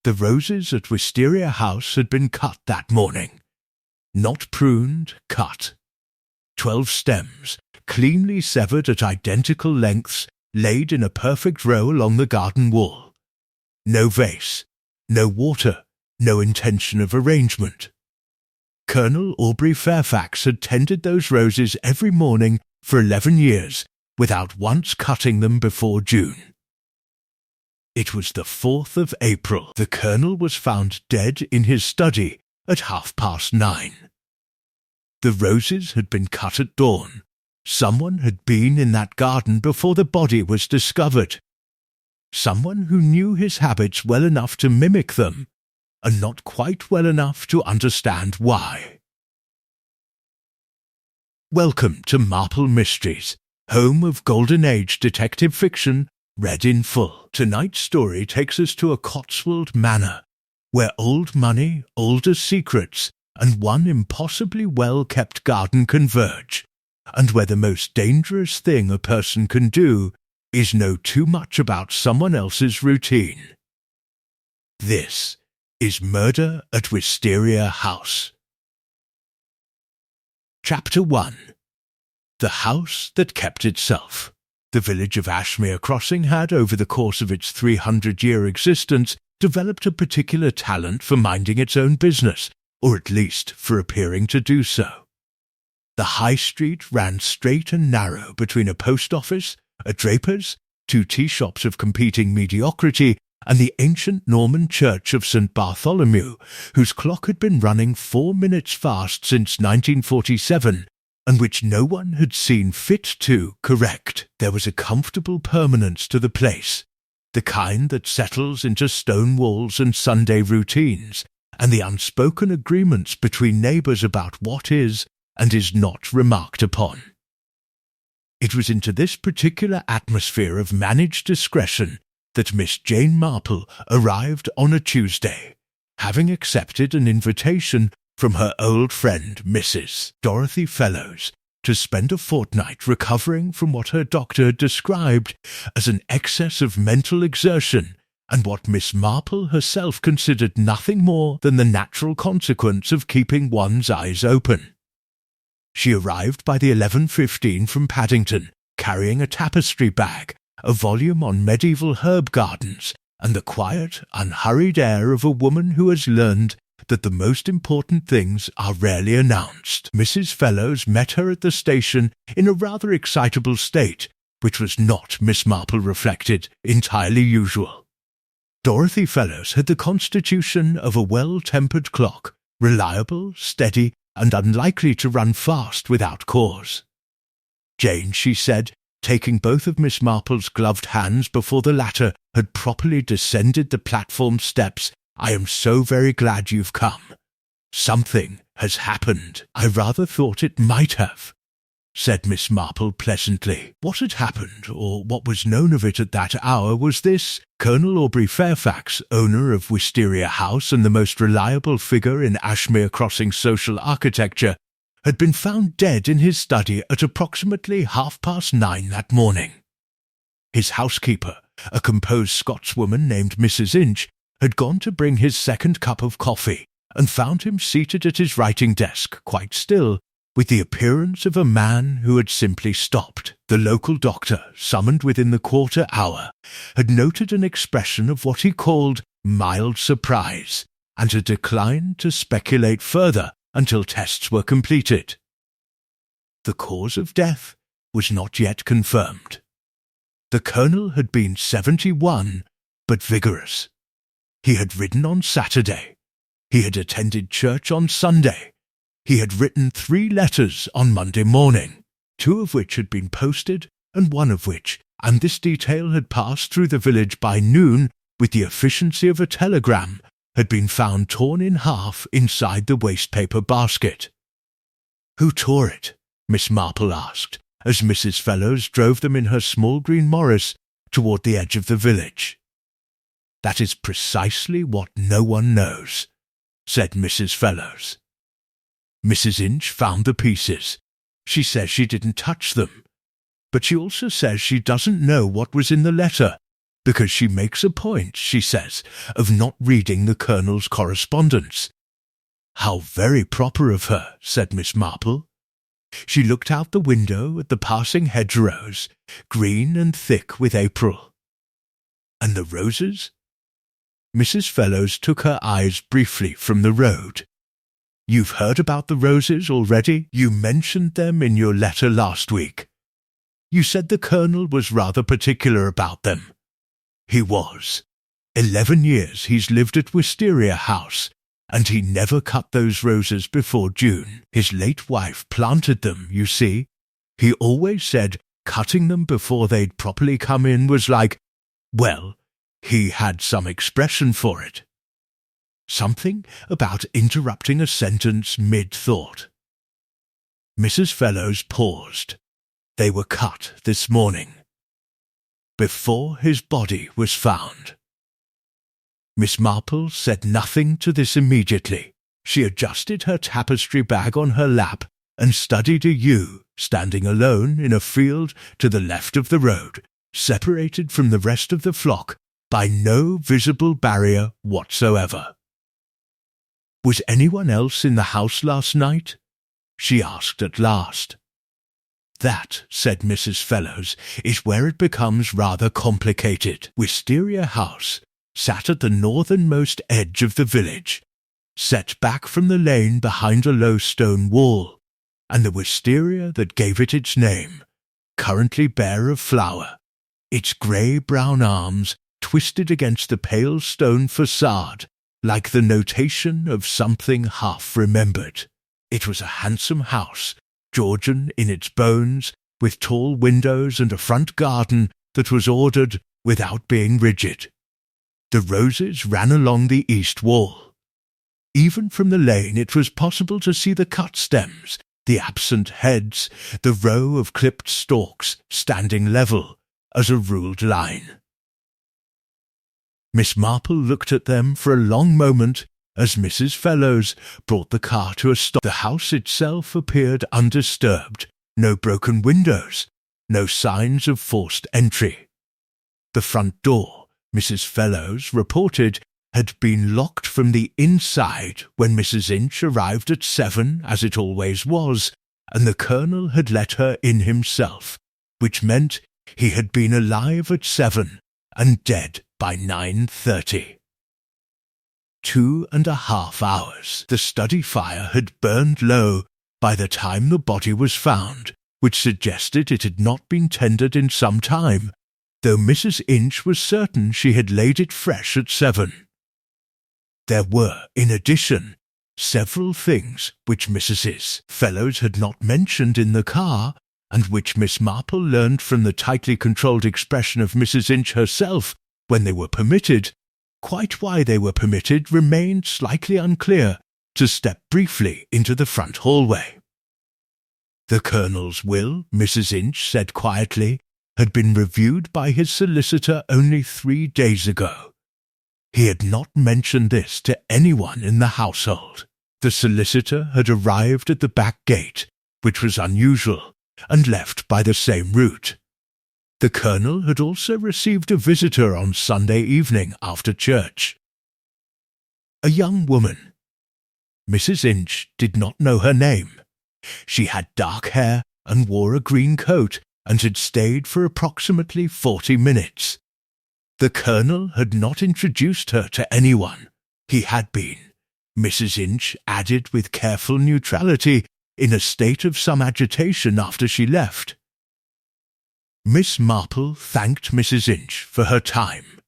The roses at Wisteria House had been cut that morning. Not pruned, cut. 12 stems, cleanly severed at identical lengths, laid in a perfect row along the garden wall. No vase, no water, no intention of arrangement. Colonel Aubrey Fairfax had tended those roses every morning for 11 years, without once cutting them before June. It was the 4th of April. The colonel was found dead in his study at 9:30. The roses had been cut at dawn. Someone had been in that garden before the body was discovered. Someone who knew his habits well enough to mimic them, and not quite well enough to understand why. Welcome to Marple Mysteries, home of Golden Age detective fiction, read in full. Tonight's story takes us to a Cotswold manor, where old money, older secrets, and one impossibly well-kept garden converge, and where the most dangerous thing a person can do is know too much about someone else's routine. This is Murder at Wisteria House. Chapter 1. The House That Kept Itself. The village of Ashmere Crossing had, over the course of its 300-year existence, developed a particular talent for minding its own business, or at least for appearing to do so. The High Street ran straight and narrow between a post office, a draper's, 2 tea shops of competing mediocrity, and the ancient Norman church of St. Bartholomew, whose clock had been running 4 minutes fast since 1947, and which no one had seen fit to correct. There was a comfortable permanence to the place, the kind that settles into stone walls and Sunday routines, and the unspoken agreements between neighbours about what is and is not remarked upon. It was into this particular atmosphere of managed discretion that Miss Jane Marple arrived on a Tuesday, having accepted an invitation from her old friend Mrs. Dorothy Fellows to spend a fortnight recovering from what her doctor had described as an excess of mental exertion, and what Miss Marple herself considered nothing more than the natural consequence of keeping one's eyes open. She arrived by the 11:15 from Paddington, carrying a tapestry bag, a volume on medieval herb gardens, and the quiet, unhurried air of a woman who has learned that the most important things are rarely announced. Mrs. Fellows met her at the station in a rather excitable state, which was not, Miss Marple reflected, entirely usual. Dorothy Fellows had the constitution of a well-tempered clock, reliable, steady, and unlikely to run fast without cause. Jane, she said, taking both of Miss Marple's gloved hands before the latter had properly descended the platform steps, "I am so very glad you've come. Something has happened." "I rather thought it might have," said Miss Marple pleasantly. What had happened, or what was known of it at that hour, was this: Colonel Aubrey Fairfax, owner of Wisteria House and the most reliable figure in Ashmere Crossing social architecture, had been found dead in his study at approximately 9:30 that morning. His housekeeper, a composed Scotswoman named Mrs. Inch, had gone to bring his second cup of coffee, and found him seated at his writing desk, quite still, with the appearance of a man who had simply stopped. The local doctor, summoned within the quarter hour, had noted an expression of what he called mild surprise, and had declined to speculate further until tests were completed. The cause of death was not yet confirmed. The colonel had been 71, but vigorous. He had ridden on Saturday. He had attended church on Sunday. He had written 3 letters on Monday morning, 2 of which had been posted, and 1 of which, and this detail had passed through the village by noon with the efficiency of a telegram, had been found torn in half inside the waste-paper basket. "Who tore it?" Miss Marple asked, as Mrs. Fellows drove them in her small green Morris toward the edge of the village. "That is precisely what no one knows," said Mrs. Fellows. "Mrs. Inch found the pieces. She says she didn't touch them, but she also says she doesn't know what was in the letter, because she makes a point, she says, of not reading the Colonel's correspondence. How very proper of her, said Miss Marple. She looked out the window at the passing hedgerows, green and thick with April. And the roses? Mrs. Fellows took her eyes briefly from the road. You've heard about the roses already? You mentioned them in your letter last week. You said the Colonel was rather particular about them. He was. 11 years he's lived at Wisteria House, and he never cut those roses before June. His late wife planted them, you see. He always said cutting them before they'd properly come in was like, well, he had some expression for it. Something about interrupting a sentence mid-thought. Mrs. Fellows paused. They were cut this morning, before his body was found. Miss Marple said nothing to this immediately. She adjusted her tapestry bag on her lap and studied a ewe standing alone in a field to the left of the road, separated from the rest of the flock by no visible barrier whatsoever. Was anyone else in the house last night? She asked at last. That, said Mrs. Fellows, is where it becomes rather complicated. Wisteria House sat at the northernmost edge of the village, set back from the lane behind a low stone wall, and the wisteria that gave it its name, currently bare of flower, its grey-brown arms twisted against the pale stone facade like the notation of something half-remembered. It was a handsome house, Georgian in its bones, with tall windows and a front garden that was ordered without being rigid. The roses ran along the east wall. Even from the lane it was possible to see the cut stems, the absent heads, the row of clipped stalks standing level as a ruled line. Miss Marple looked at them for a long moment as Mrs. Fellows brought the car to a stop. The house itself appeared undisturbed, no broken windows, no signs of forced entry. The front door, Mrs. Fellows reported, had been locked from the inside when Mrs. Inch arrived at 7, as it always was, and the Colonel had let her in himself, which meant he had been alive at 7 and dead by 9:30. 2.5 hours. The study fire had burned low by the time the body was found, which suggested it had not been tendered in some time, though Mrs. Inch was certain she had laid it fresh at 7. There were, in addition, several things which Mrs. Fellows had not mentioned in the car, and which Miss Marple learned from the tightly controlled expression of Mrs. Inch herself when they were permitted. Quite why they were permitted remained slightly unclear, to step briefly into the front hallway. The Colonel's will, Mrs. Inch said quietly, had been reviewed by his solicitor only 3 days ago. He had not mentioned this to anyone in the household. The solicitor had arrived at the back gate, which was unusual, and left by the same route. The Colonel had also received a visitor on Sunday evening after church. A young woman. Mrs. Inch did not know her name. She had dark hair and wore a green coat and had stayed for approximately 40 minutes. The Colonel had not introduced her to anyone. He had been, Mrs. Inch added with careful neutrality, in a state of some agitation after she left. Miss Marple thanked Mrs. Inch for her time.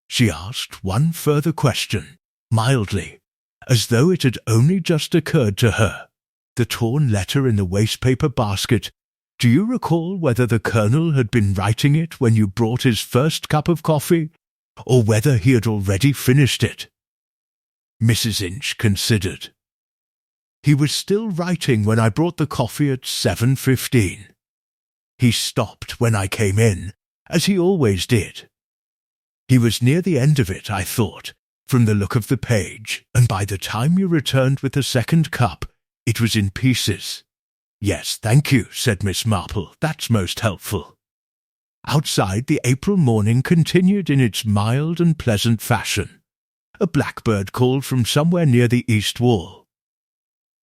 She asked one further question, mildly, as though it had only just occurred to her. The torn letter in the wastepaper basket. Do you recall whether the Colonel had been writing it when you brought his first cup of coffee, or whether he had already finished it? Mrs. Inch considered. He was still writing when I brought the coffee at 7:15. He stopped when I came in, as he always did. He was near the end of it, I thought, from the look of the page, and by the time you returned with the second cup, it was in pieces. Yes, thank you, said Miss Marple. That's most helpful. Outside, the April morning continued in its mild and pleasant fashion. A blackbird called from somewhere near the east wall.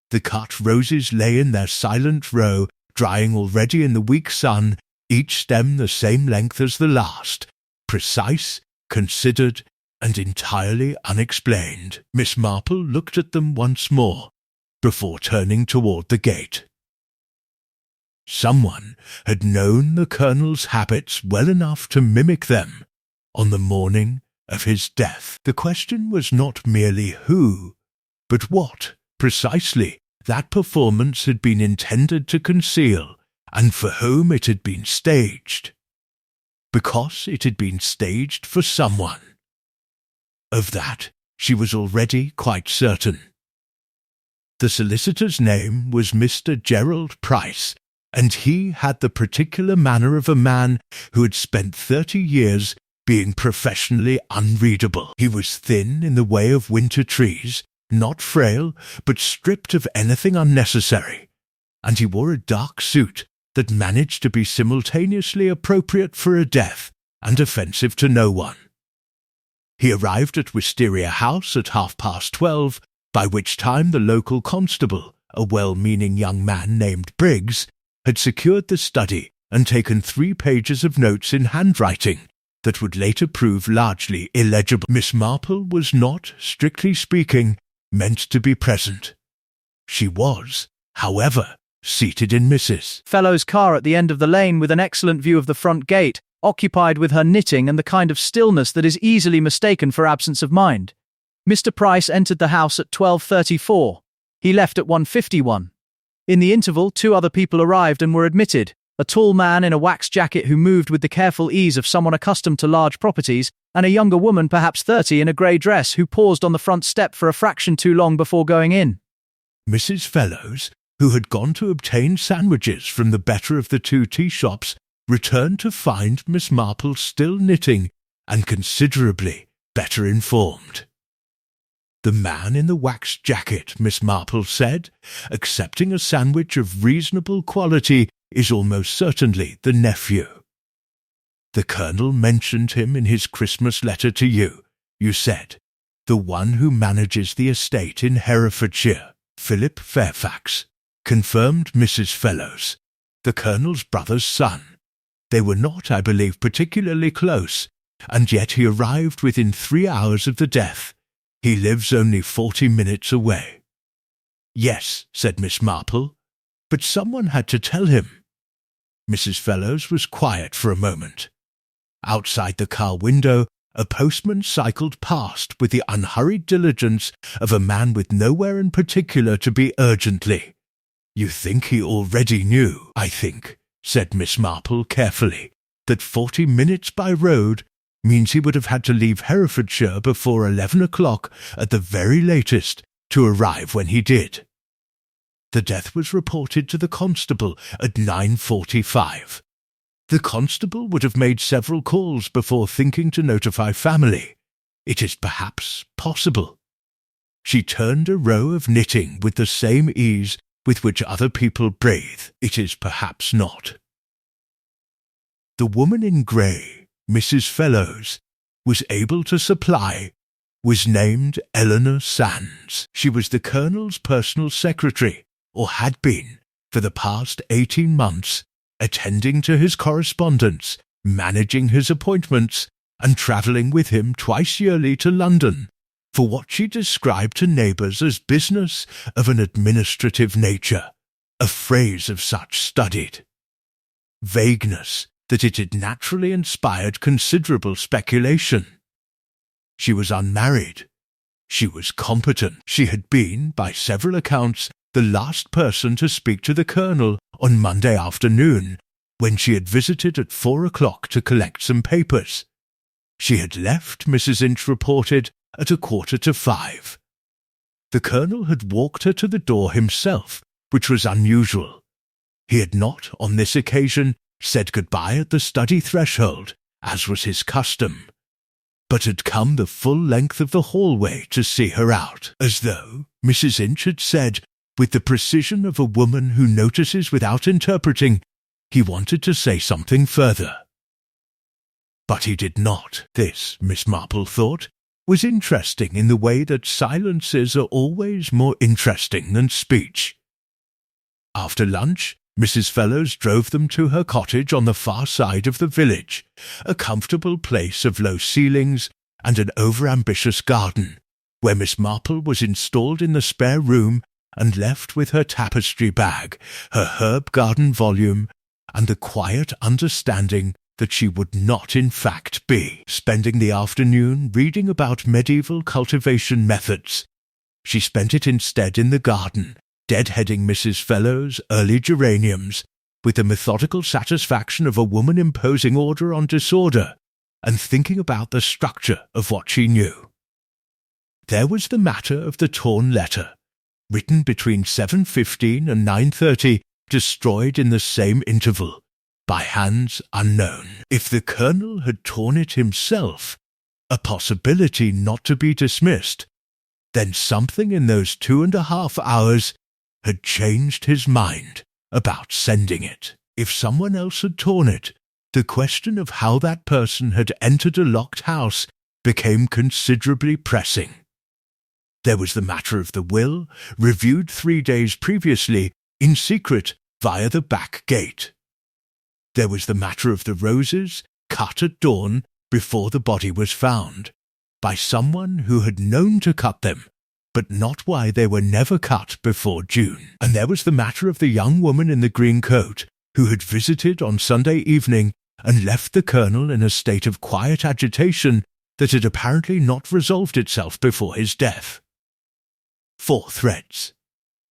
The cut roses lay in their silent row, drying already in the weak sun, each stem the same length as the last, precise, considered, and entirely unexplained. Miss Marple looked at them once more, before turning toward the gate. Someone had known the Colonel's habits well enough to mimic them on the morning of his death. The question was not merely who, but what, precisely, that performance had been intended to conceal, and for whom it had been staged. Because it had been staged for someone. Of that she was already quite certain. The solicitor's name was Mr. Gerald Price, and he had the particular manner of a man who had spent 30 years being professionally unreadable. He was thin in the way of winter trees, not frail, but stripped of anything unnecessary, and he wore a dark suit that managed to be simultaneously appropriate for a death and offensive to no one. He arrived at Wisteria House at 12:30, by which time the local constable, a well-meaning young man named Briggs, had secured the study and taken 3 pages of notes in handwriting that would later prove largely illegible. Miss Marple was not, strictly speaking, meant to be present. She was, however, seated in Mrs. Fellow's car at the end of the lane with an excellent view of the front gate, occupied with her knitting and the kind of stillness that is easily mistaken for absence of mind. Mr. Price entered the house at 12:34. He left at 1:51. In the interval, 2 other people arrived and were admitted, a tall man in a wax jacket who moved with the careful ease of someone accustomed to large properties, and a younger woman, perhaps 30, in a grey dress, who paused on the front step for a fraction too long before going in. Mrs. Fellows, who had gone to obtain sandwiches from the better of the 2 tea shops, returned to find Miss Marple still knitting and considerably better informed. The man in the wax jacket, Miss Marple said, accepting a sandwich of reasonable quality, is almost certainly the nephew. The Colonel mentioned him in his Christmas letter to you, you said, the one who manages the estate in Herefordshire, Philip Fairfax, confirmed Mrs. Fellows, the Colonel's brother's son. They were not, I believe, particularly close, and yet he arrived within 3 hours of the death. He lives only 40 minutes away. Yes, said Miss Marple, but someone had to tell him. Mrs. Fellows was quiet for a moment. Outside the car window, a postman cycled past with the unhurried diligence of a man with nowhere in particular to be urgently. You think he already knew, I think, said Miss Marple carefully, that 40 minutes by road means he would have had to leave Herefordshire before 11 o'clock at the very latest to arrive when he did. The death was reported to the constable at 9:45. The constable would have made several calls before thinking to notify family. It is perhaps possible. She turned a row of knitting with the same ease with which other people breathe. It is perhaps not. The woman in grey, Mrs. Fellows, was able to supply, was named Eleanor Sands. She was the Colonel's personal secretary, or had been, for the past 18 months, attending to his correspondence, managing his appointments, and travelling with him twice yearly to London, for what she described to neighbours as business of an administrative nature, a phrase of such studied vagueness that it had naturally inspired considerable speculation. She was unmarried. She was competent. She had been, by several accounts, the last person to speak to the Colonel on Monday afternoon, when she had visited at 4 o'clock to collect some papers. She had left, Mrs. Inch reported, at 4:45. The Colonel had walked her to the door himself, which was unusual. He had not, on this occasion, said goodbye at the study threshold, as was his custom, but had come the full length of the hallway to see her out, as though, Mrs. Inch had said, with the precision of a woman who notices without interpreting, he wanted to say something further. But he did not. This, Miss Marple thought, was interesting in the way that silences are always more interesting than speech. After lunch, Mrs. Fellows drove them to her cottage on the far side of the village, a comfortable place of low ceilings and an overambitious garden, where Miss Marple was installed in the spare room and left with her tapestry bag, her herb garden volume, and the quiet understanding that she would not in fact be spending the afternoon reading about medieval cultivation methods. She spent it instead in the garden, deadheading Mrs. Fellows' early geraniums, with the methodical satisfaction of a woman imposing order on disorder, and thinking about the structure of what she knew. There was the matter of the torn letter, written between 7:15 and 9:30, destroyed in the same interval, by hands unknown. If the colonel had torn it himself, a possibility not to be dismissed, then something in those 2.5 hours had changed his mind about sending it. If someone else had torn it, the question of how that person had entered a locked house became considerably pressing. There was the matter of the will, reviewed 3 days previously, in secret, via the back gate. There was the matter of the roses, cut at dawn before the body was found, by someone who had known to cut them, but not why they were never cut before June. And there was the matter of the young woman in the green coat, who had visited on Sunday evening and left the colonel in a state of quiet agitation that had apparently not resolved itself before his death. 4 threads,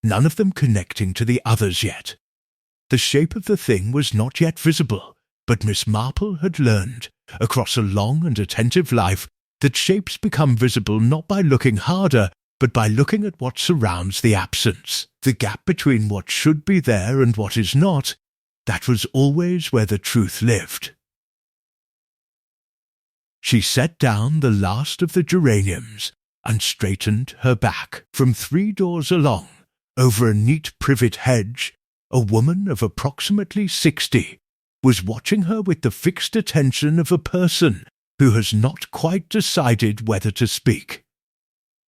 none of them connecting to the others yet. The shape of the thing was not yet visible, but Miss Marple had learned, across a long and attentive life, that shapes become visible not by looking harder, but by looking at what surrounds the absence. The gap between what should be there and what is not, that was always where the truth lived. She set down the last of the geraniums and straightened her back. From 3 doors along, over a neat privet hedge, a woman of approximately 60 was watching her with the fixed attention of a person who has not quite decided whether to speak.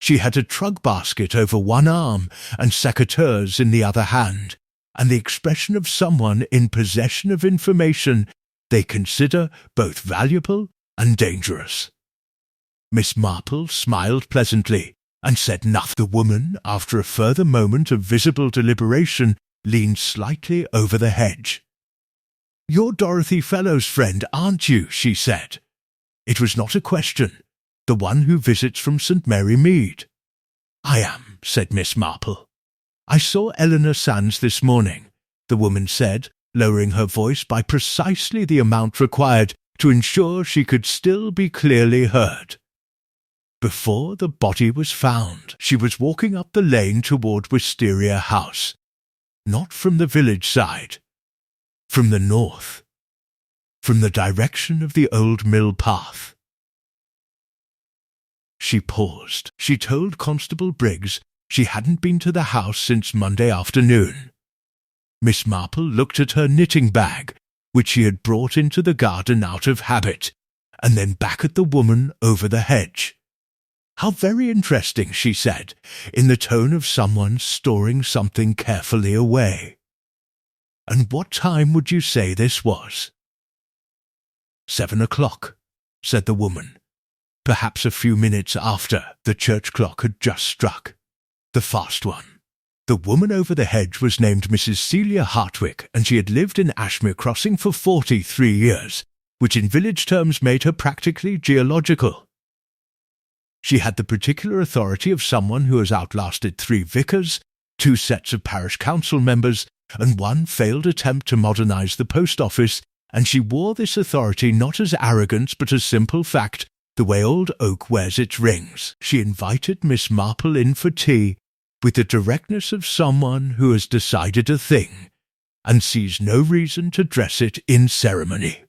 She had a trug basket over one arm and secateurs in the other hand, and the expression of someone in possession of information they consider both valuable and dangerous. Miss Marple smiled pleasantly and said nothing. The woman, after a further moment of visible deliberation, leaned slightly over the hedge. "You're Dorothy Fellows' friend, aren't you?" she said. It was not a question. The one who visits from St. Mary Mead. "I am," said Miss Marple. "I saw Eleanor Sands this morning," the woman said, lowering her voice by precisely the amount required to ensure she could still be clearly heard. "Before the body was found, she was walking up the lane toward Wisteria House. Not from the village side. From the north. From the direction of the old mill path." She paused. She told Constable Briggs she hadn't been to the house since Monday afternoon. Miss Marple looked at her knitting bag, which she had brought into the garden out of habit, and then back at the woman over the hedge. "How very interesting," she said, in the tone of someone storing something carefully away. "And what time would you say this was?" 7 o'clock, said the woman. Perhaps a few minutes after the church clock had just struck. The fast one. The woman over the hedge was named Mrs. Celia Hartwick, and she had lived in Ashmere Crossing for 43 years, which in village terms made her practically geological. She had the particular authority of someone who has outlasted 3 vicars, 2 sets of parish council members, and 1 failed attempt to modernize the post office, and she wore this authority not as arrogance but as simple fact, the way old oak wears its rings. She invited Miss Marple in for tea with the directness of someone who has decided a thing and sees no reason to dress it in ceremony.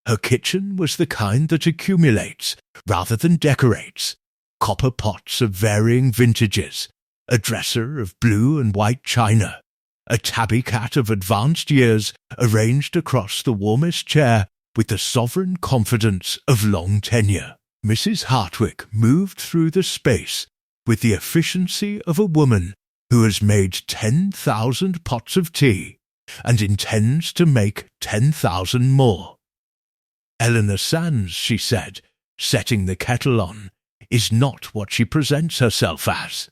Her kitchen was the kind that accumulates rather than decorates, copper pots of varying vintages, a dresser of blue and white china, a tabby cat of advanced years arranged across the warmest chair with the sovereign confidence of long tenure. Mrs. Hartwick moved through the space with the efficiency of a woman who has made 10,000 pots of tea and intends to make 10,000 more. Eleanor Sands, she said, setting the kettle on, is not what she presents herself as.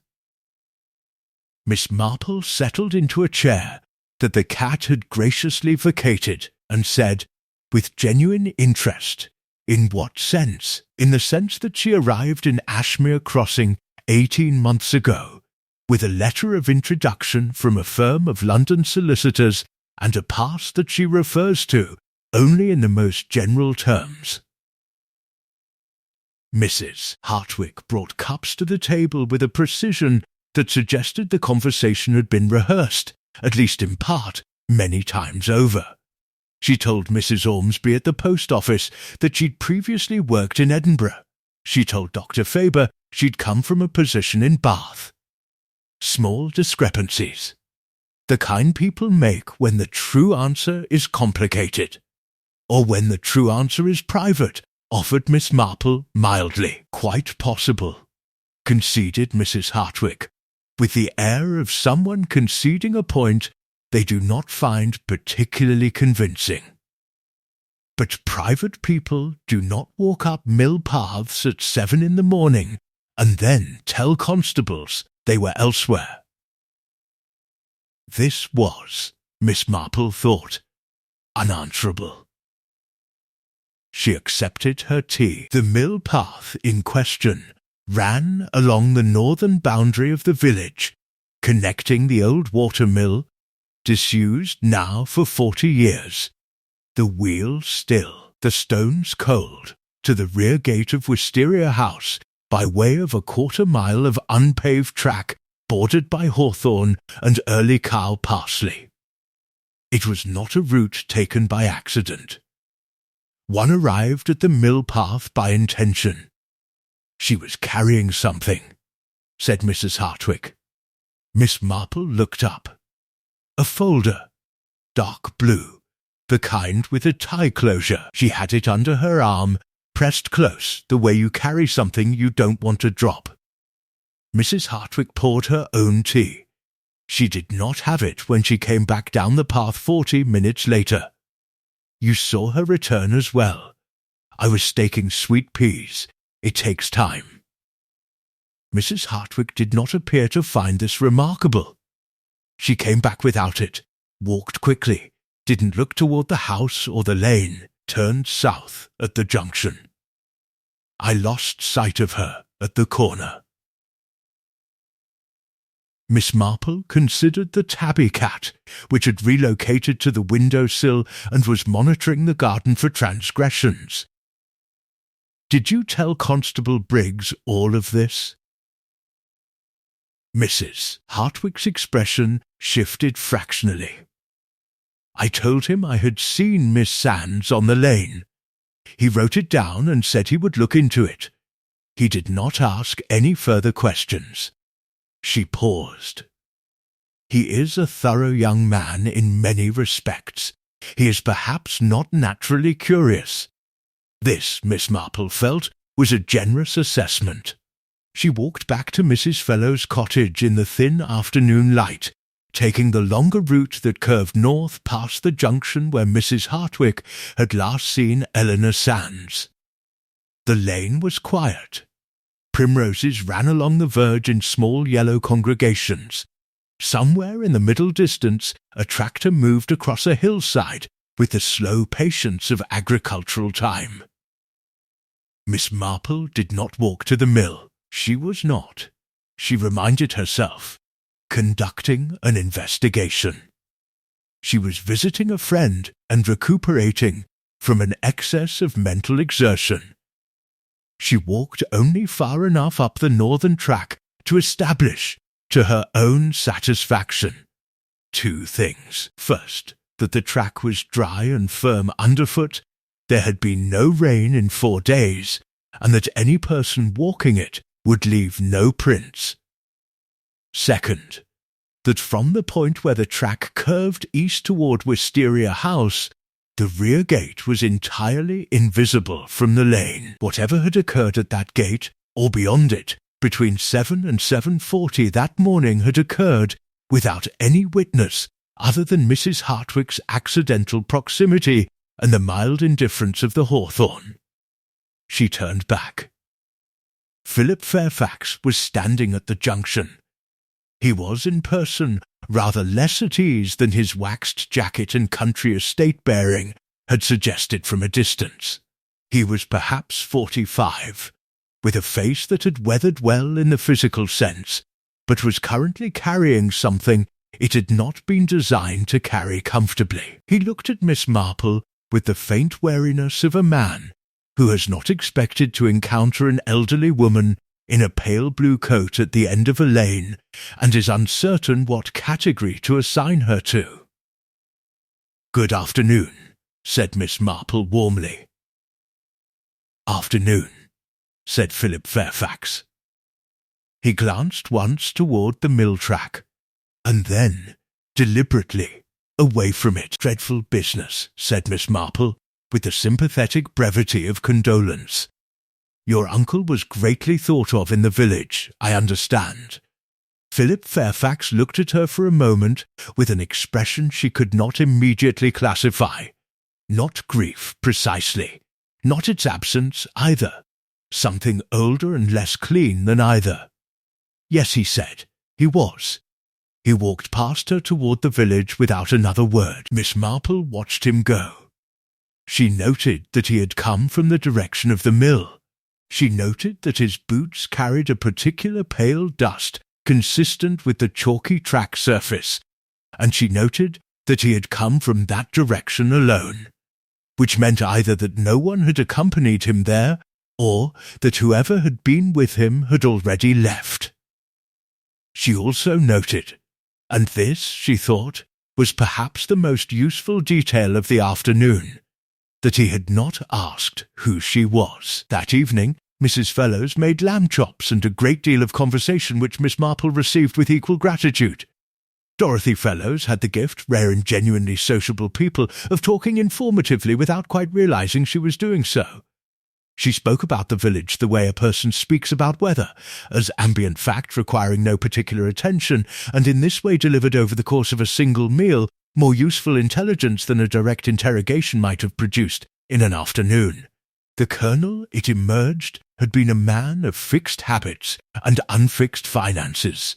Miss Marple settled into a chair that the cat had graciously vacated and said, with genuine interest, "In what sense?" "In the sense that she arrived in Ashmere Crossing 18 months ago, with a letter of introduction from a firm of London solicitors and a past that she refers to only in the most general terms." Mrs. Hartwick brought cups to the table with a precision that suggested the conversation had been rehearsed, at least in part, many times over. She told Mrs. Ormsby at the post office that she'd previously worked in Edinburgh. She told Dr. Faber she'd come from a position in Bath. Small discrepancies. The kind people make when the true answer is complicated, or when the true answer is private, offered Miss Marple mildly. "Quite possible," conceded Mrs. Hartwick, with the air of someone conceding a point they do not find particularly convincing. But private people do not walk up mill paths at 7 in the morning and then tell constables they were elsewhere. This was, Miss Marple thought, unanswerable. She accepted her tea. The mill path in question ran along the northern boundary of the village, connecting the old water mill, disused now for 40 years, the wheels still, the stones cold, to the rear gate of Wisteria House by way of a quarter-mile of unpaved track bordered by hawthorn and early cow parsley. It was not a route taken by accident. One arrived at the mill path by intention. "She was carrying something," said Mrs. Hartwick. Miss Marple looked up. A folder, dark blue, the kind with a tie closure. She had it under her arm, pressed close, the way you carry something you don't want to drop. Mrs. Hartwick poured her own tea. She did not have it when she came back down the path 40 minutes later. You saw her return as well. I was staking sweet peas. It takes time. Mrs. Hartwick did not appear to find this remarkable. She came back without it, walked quickly, didn't look toward the house or the lane, turned south at the junction. I lost sight of her at the corner. Miss Marple considered the tabby cat, which had relocated to the window-sill and was monitoring the garden for transgressions. "Did you tell Constable Briggs all of this?" Mrs. Hartwick's expression shifted fractionally. "I told him I had seen Miss Sands on the lane. He wrote it down and said he would look into it. He did not ask any further questions." She paused. "He is a thorough young man in many respects. He is perhaps not naturally curious." This, Miss Marple felt, was a generous assessment. She walked back to Mrs. Fellowes' cottage in the thin afternoon light, taking the longer route that curved north past the junction where Mrs. Hartwick had last seen Eleanor Sands. The lane was quiet. Primroses ran along the verge in small yellow congregations. Somewhere in the middle distance, a tractor moved across a hillside with the slow patience of agricultural time. Miss Marple did not walk to the mill. She was not, she reminded herself, conducting an investigation. She was visiting a friend and recuperating from an excess of mental exertion. She walked only far enough up the northern track to establish, to her own satisfaction, two things. First, that the track was dry and firm underfoot, there had been no rain in 4 days, and that any person walking it would leave no prints. Second, that from the point where the track curved east toward Wisteria House, The rear gate was entirely invisible from the lane. Whatever had occurred at that gate, or beyond it, between 7 and 7:40 that morning had occurred without any witness other than Mrs. Hartwick's accidental proximity and the mild indifference of the hawthorn. She turned back. Philip Fairfax was standing at the junction. He was in person rather less at ease than his waxed jacket and country estate bearing had suggested from a distance. He was perhaps 45, with a face that had weathered well in the physical sense, but was currently carrying something it had not been designed to carry comfortably. He looked at Miss Marple with the faint wariness of a man who has not expected to encounter an elderly woman in a pale blue coat at the end of a lane, and is uncertain what category to assign her to. "Good afternoon," said Miss Marple warmly. "Afternoon," said Philip Fairfax. He glanced once toward the mill track, and then, deliberately, away from it. "Dreadful business," said Miss Marple, with the sympathetic brevity of condolence. "Your uncle was greatly thought of in the village, I understand." Philip Fairfax looked at her for a moment with an expression she could not immediately classify. Not grief, precisely. Not its absence, either. Something older and less clean than either. "Yes," he said, "he was." He walked past her toward the village without another word. Miss Marple watched him go. She noted that he had come from the direction of the mill. She noted that his boots carried a particular pale dust consistent with the chalky track surface, and she noted that he had come from that direction alone, which meant either that no one had accompanied him there, or that whoever had been with him had already left. She also noted, and this, she thought, was perhaps the most useful detail of the afternoon, that he had not asked who she was. That evening, Mrs. Fellows made lamb chops and a great deal of conversation which Miss Marple received with equal gratitude. Dorothy Fellows had the gift, rare in genuinely sociable people, of talking informatively without quite realizing she was doing so. She spoke about the village the way a person speaks about weather, as ambient fact requiring no particular attention, and in this way delivered over the course of a single meal, more useful intelligence than a direct interrogation might have produced in an afternoon. The Colonel, it emerged, had been a man of fixed habits and unfixed finances.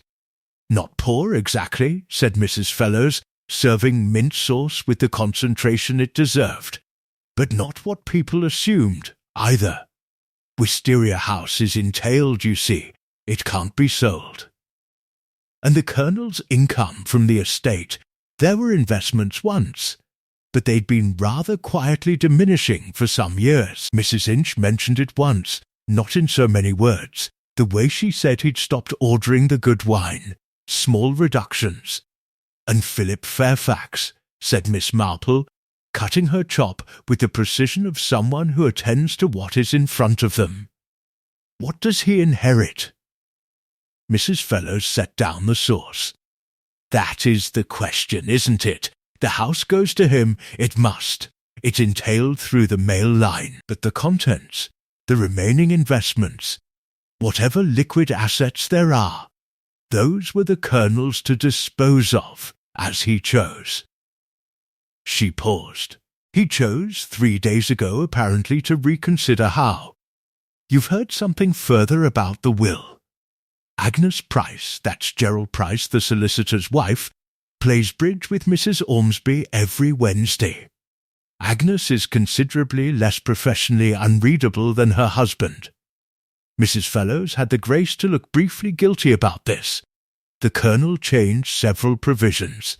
"Not poor, exactly," said Mrs. Fellows, serving mint sauce with the concentration it deserved, "but not what people assumed, either. Wisteria House is entailed, you see. It can't be sold." And the Colonel's income from the estate, there were investments once, but they'd been rather quietly diminishing for some years. Mrs. Inch mentioned it once, not in so many words, the way she said he'd stopped ordering the good wine, small reductions. "And Philip Fairfax," said Miss Marple, cutting her chop with the precision of someone who attends to what is in front of them. "What does he inherit?" Mrs. Fellows set down the sauce. "That is the question, isn't it? The house goes to him, it must. It's entailed through the male line. But the contents, the remaining investments, whatever liquid assets there are, those were the Colonel's to dispose of, as he chose." She paused. "He chose 3 days ago, apparently, to reconsider how. You've heard something further about the will. Agnes Price, that's Gerald Price, the solicitor's wife, plays bridge with Mrs. Ormsby every Wednesday. Agnes is considerably less professionally unreadable than her husband." Mrs. Fellows had the grace to look briefly guilty about this. The Colonel changed several provisions.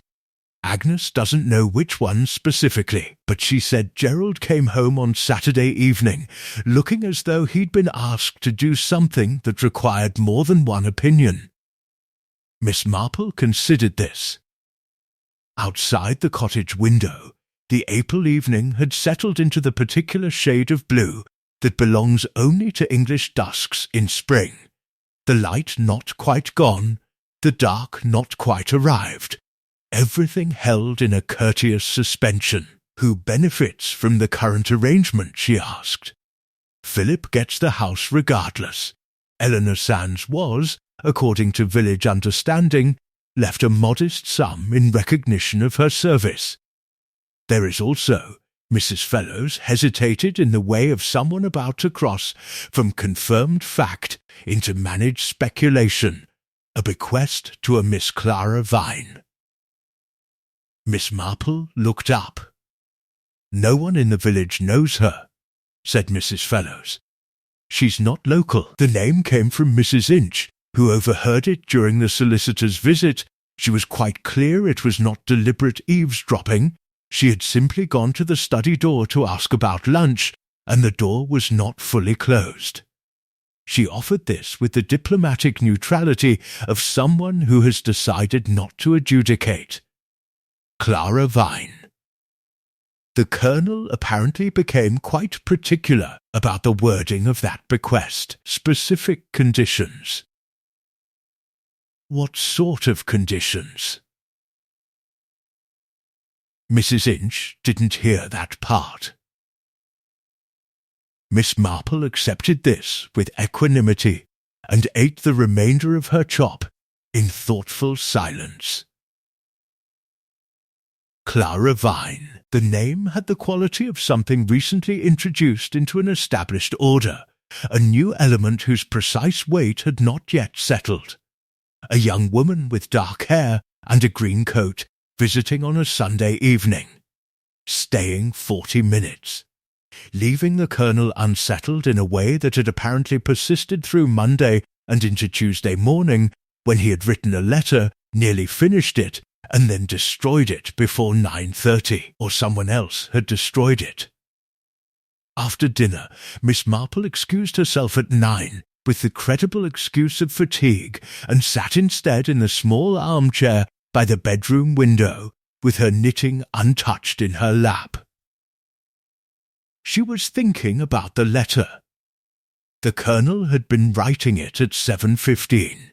Agnes doesn't know which ones specifically, but she said Gerald came home on Saturday evening, looking as though he'd been asked to do something that required more than one opinion. Miss Marple considered this. Outside the cottage window, the April evening had settled into the particular shade of blue that belongs only to English dusks in spring, the light not quite gone, the dark not quite arrived, everything held in a courteous suspension. Who benefits from the current arrangement, she asked. Philip gets the house regardless. Eleanor Sands was, according to village understanding, left a modest sum in recognition of her service. There is also, Mrs. Fellows hesitated in the way of someone about to cross from confirmed fact into managed speculation, a bequest to a Miss Clara Vine. Miss Marple looked up. "No one in the village knows her," said Mrs. Fellows. "She's not local." The name came from Mrs. Inch, who overheard it during the solicitor's visit. She was quite clear it was not deliberate eavesdropping. She had simply gone to the study door to ask about lunch, and the door was not fully closed. She offered this with the diplomatic neutrality of someone who has decided not to adjudicate. Clara Vine. The Colonel apparently became quite particular about the wording of that bequest. Specific conditions. What sort of conditions? Mrs. Inch didn't hear that part. Miss Marple accepted this with equanimity and ate the remainder of her chop in thoughtful silence. Clara Vine. The name had the quality of something recently introduced into an established order, a new element whose precise weight had not yet settled. A young woman with dark hair and a green coat visiting on a Sunday evening. Staying 40 minutes. Leaving the Colonel unsettled in a way that had apparently persisted through Monday and into Tuesday morning, when he had written a letter, nearly finished it, and then destroyed it before 9:30, or someone else had destroyed it. After dinner, Miss Marple excused herself at 9 with the credible excuse of fatigue, and sat instead in the small armchair by the bedroom window, with her knitting untouched in her lap. She was thinking about the letter. The Colonel had been writing it at 7:15.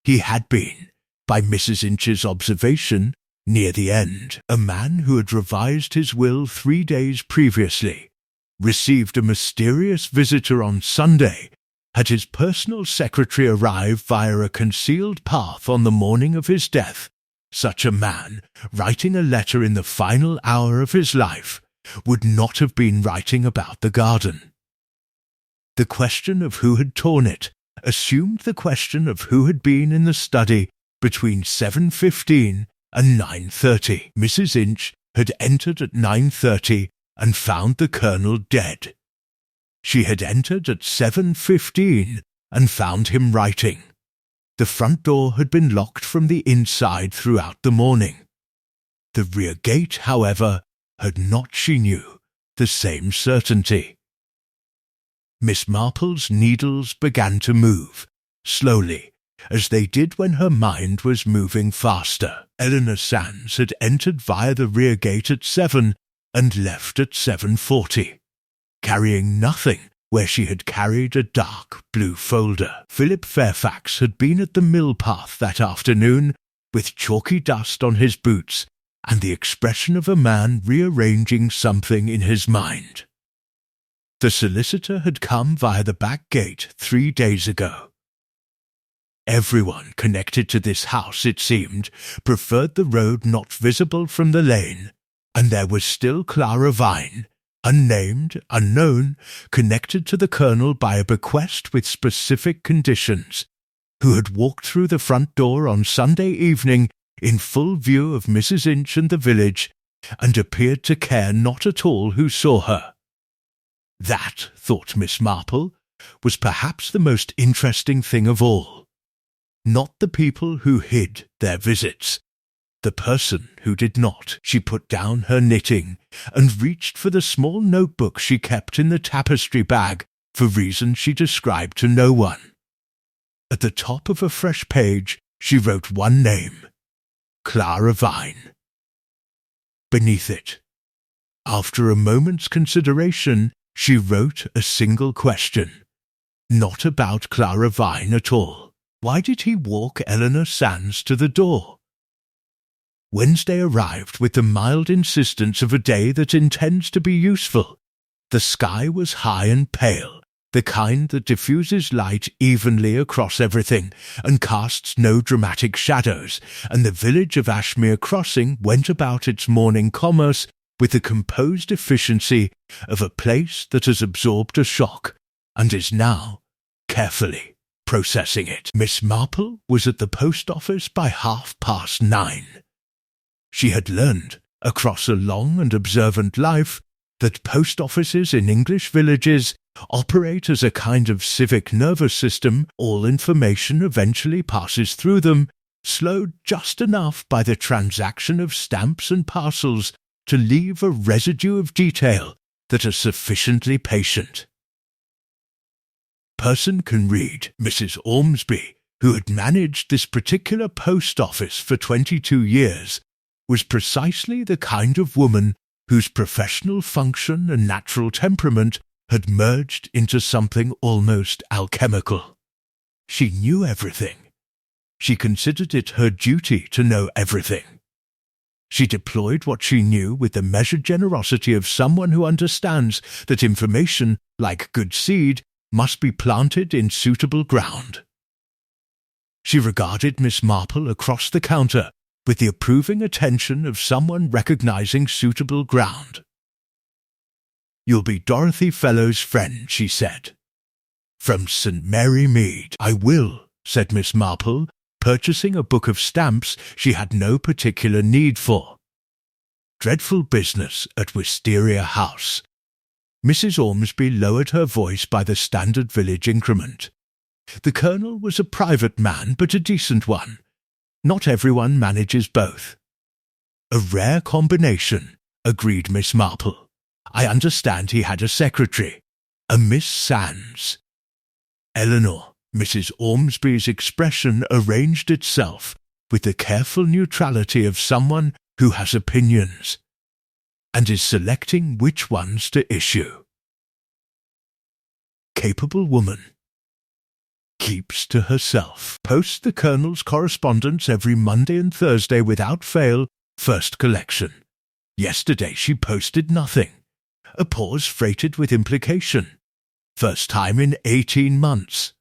He had been, by Mrs. Inch's observation, near the end. A man who had revised his will 3 days previously, received a mysterious visitor on Sunday, had his personal secretary arrive via a concealed path on the morning of his death. Such a man, writing a letter in the final hour of his life, would not have been writing about the garden. The question of who had torn it assumed the question of who had been in the study between 7:15 and 9:30. Mrs. Inch had entered at 9:30 and found the Colonel dead. She had entered at 7:15 and found him writing. The front door had been locked from the inside throughout the morning. The rear gate, however, had not, she knew, the same certainty. Miss Marple's needles began to move, slowly, as they did when her mind was moving faster. Eleanor Sands had entered via the rear gate at 7 and left at 7:40, carrying nothing where she had carried a dark blue folder. Philip Fairfax had been at the mill path that afternoon, with chalky dust on his boots and the expression of a man rearranging something in his mind. The solicitor had come via the back gate 3 days ago. Everyone connected to this house, it seemed, preferred the road not visible from the lane, and there was still Clara Vine, unnamed, unknown, connected to the Colonel by a bequest with specific conditions, who had walked through the front door on Sunday evening in full view of Mrs. Inch and the village, and appeared to care not at all who saw her. That, thought Miss Marple, was perhaps the most interesting thing of all. Not the people who hid their visits, the person who did not. She put down her knitting and reached for the small notebook she kept in the tapestry bag for reasons she described to no one. At the top of a fresh page she wrote one name, Clara Vine. Beneath it, after a moment's consideration, she wrote a single question, not about Clara Vine at all. Why did he walk Eleanor Sands to the door? Wednesday arrived with the mild insistence of a day that intends to be useful. The sky was high and pale, the kind that diffuses light evenly across everything and casts no dramatic shadows, and the village of Ashmere Crossing went about its morning commerce with the composed efficiency of a place that has absorbed a shock and is now carefully processing it. Miss Marple was at the post office by 9:30. She had learned, across a long and observant life, that post offices in English villages operate as a kind of civic nervous system. All information eventually passes through them, slowed just enough by the transaction of stamps and parcels to leave a residue of detail that are sufficiently patient. Person can read. Mrs. Ormsby, who had managed this particular post office for 22 years, was precisely the kind of woman whose professional function and natural temperament had merged into something almost alchemical. She knew everything. She considered it her duty to know everything. She deployed what she knew with the measured generosity of someone who understands that information, like good seed, must be planted in suitable ground. She regarded Miss Marple across the counter with the approving attention of someone recognizing suitable ground. "You'll be Dorothy Fellowes' friend," she said. "From St. Mary Mead." "I will," said Miss Marple, purchasing a book of stamps she had no particular need for. Dreadful business at Wisteria House. Mrs. Ormsby lowered her voice by the standard village increment. The Colonel was a private man, but a decent one. Not everyone manages both. "A rare combination," agreed Miss Marple. "I understand he had a secretary, a Miss Sands." Eleanor, Mrs. Ormsby's expression arranged itself with the careful neutrality of someone who has opinions and is selecting which ones to issue. Capable woman. Keeps to herself. Posts the Colonel's correspondence every Monday and Thursday without fail. First collection. Yesterday she posted nothing. A pause freighted with implication. First time in 18 months.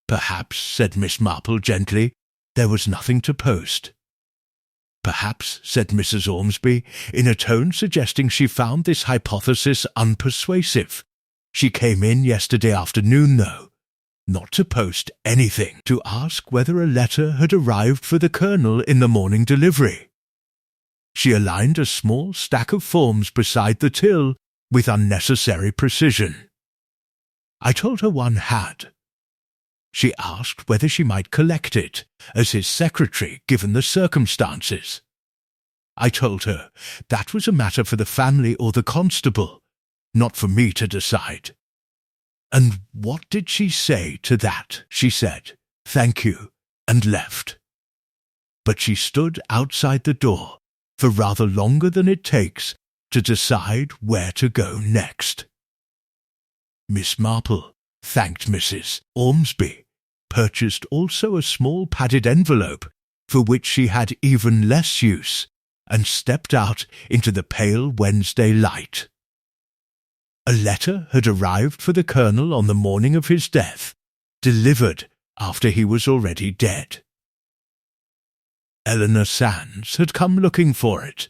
"Perhaps," said Miss Marple gently, "there was nothing to post." "Perhaps," said Mrs. Ormsby, in a tone suggesting she found this hypothesis unpersuasive. "She came in yesterday afternoon, though. Not to post anything, to ask whether a letter had arrived for the Colonel in the morning delivery." She aligned a small stack of forms beside the till with unnecessary precision. "I told her one had." She asked whether she might collect it, as his secretary, given the circumstances. "I told her that was a matter for the family or the constable, not for me to decide." "And what did she say to that?" She said, "Thank you," and left. But she stood outside the door for rather longer than it takes to decide where to go next. Miss Marple thanked Mrs. Ormsby, purchased also a small padded envelope for which she had even less use, and stepped out into the pale Wednesday light. A letter had arrived for the Colonel on the morning of his death, delivered after he was already dead. Eleanor Sands had come looking for it,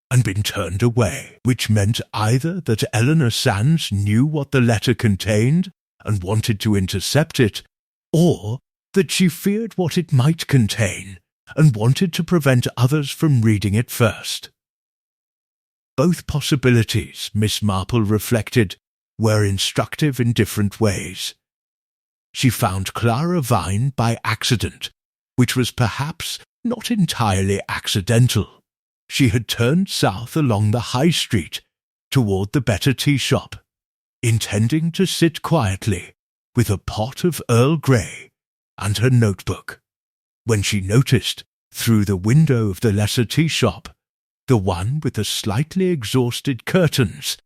and been turned away, which meant either that Eleanor Sands knew what the letter contained and wanted to intercept it, or that she feared what it might contain and wanted to prevent others from reading it first. Both possibilities, Miss Marple reflected, were instructive in different ways. She found Clara Vine by accident, which was perhaps not entirely accidental. She had turned south along the High Street toward the better tea shop, intending to sit quietly with a pot of Earl Grey and her notebook, when she noticed, through the window of the lesser tea shop, the one with the slightly exhausted curtains,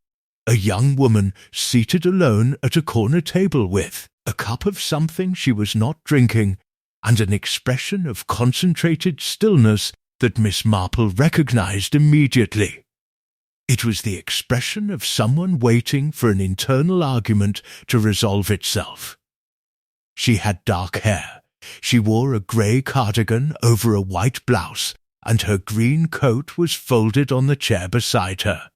a young woman seated alone at a corner table with a cup of something she was not drinking and an expression of concentrated stillness that Miss Marple recognized immediately. It was the expression of someone waiting for an internal argument to resolve itself. She had dark hair. She wore a grey cardigan over a white blouse, and her green coat was folded on the chair beside her.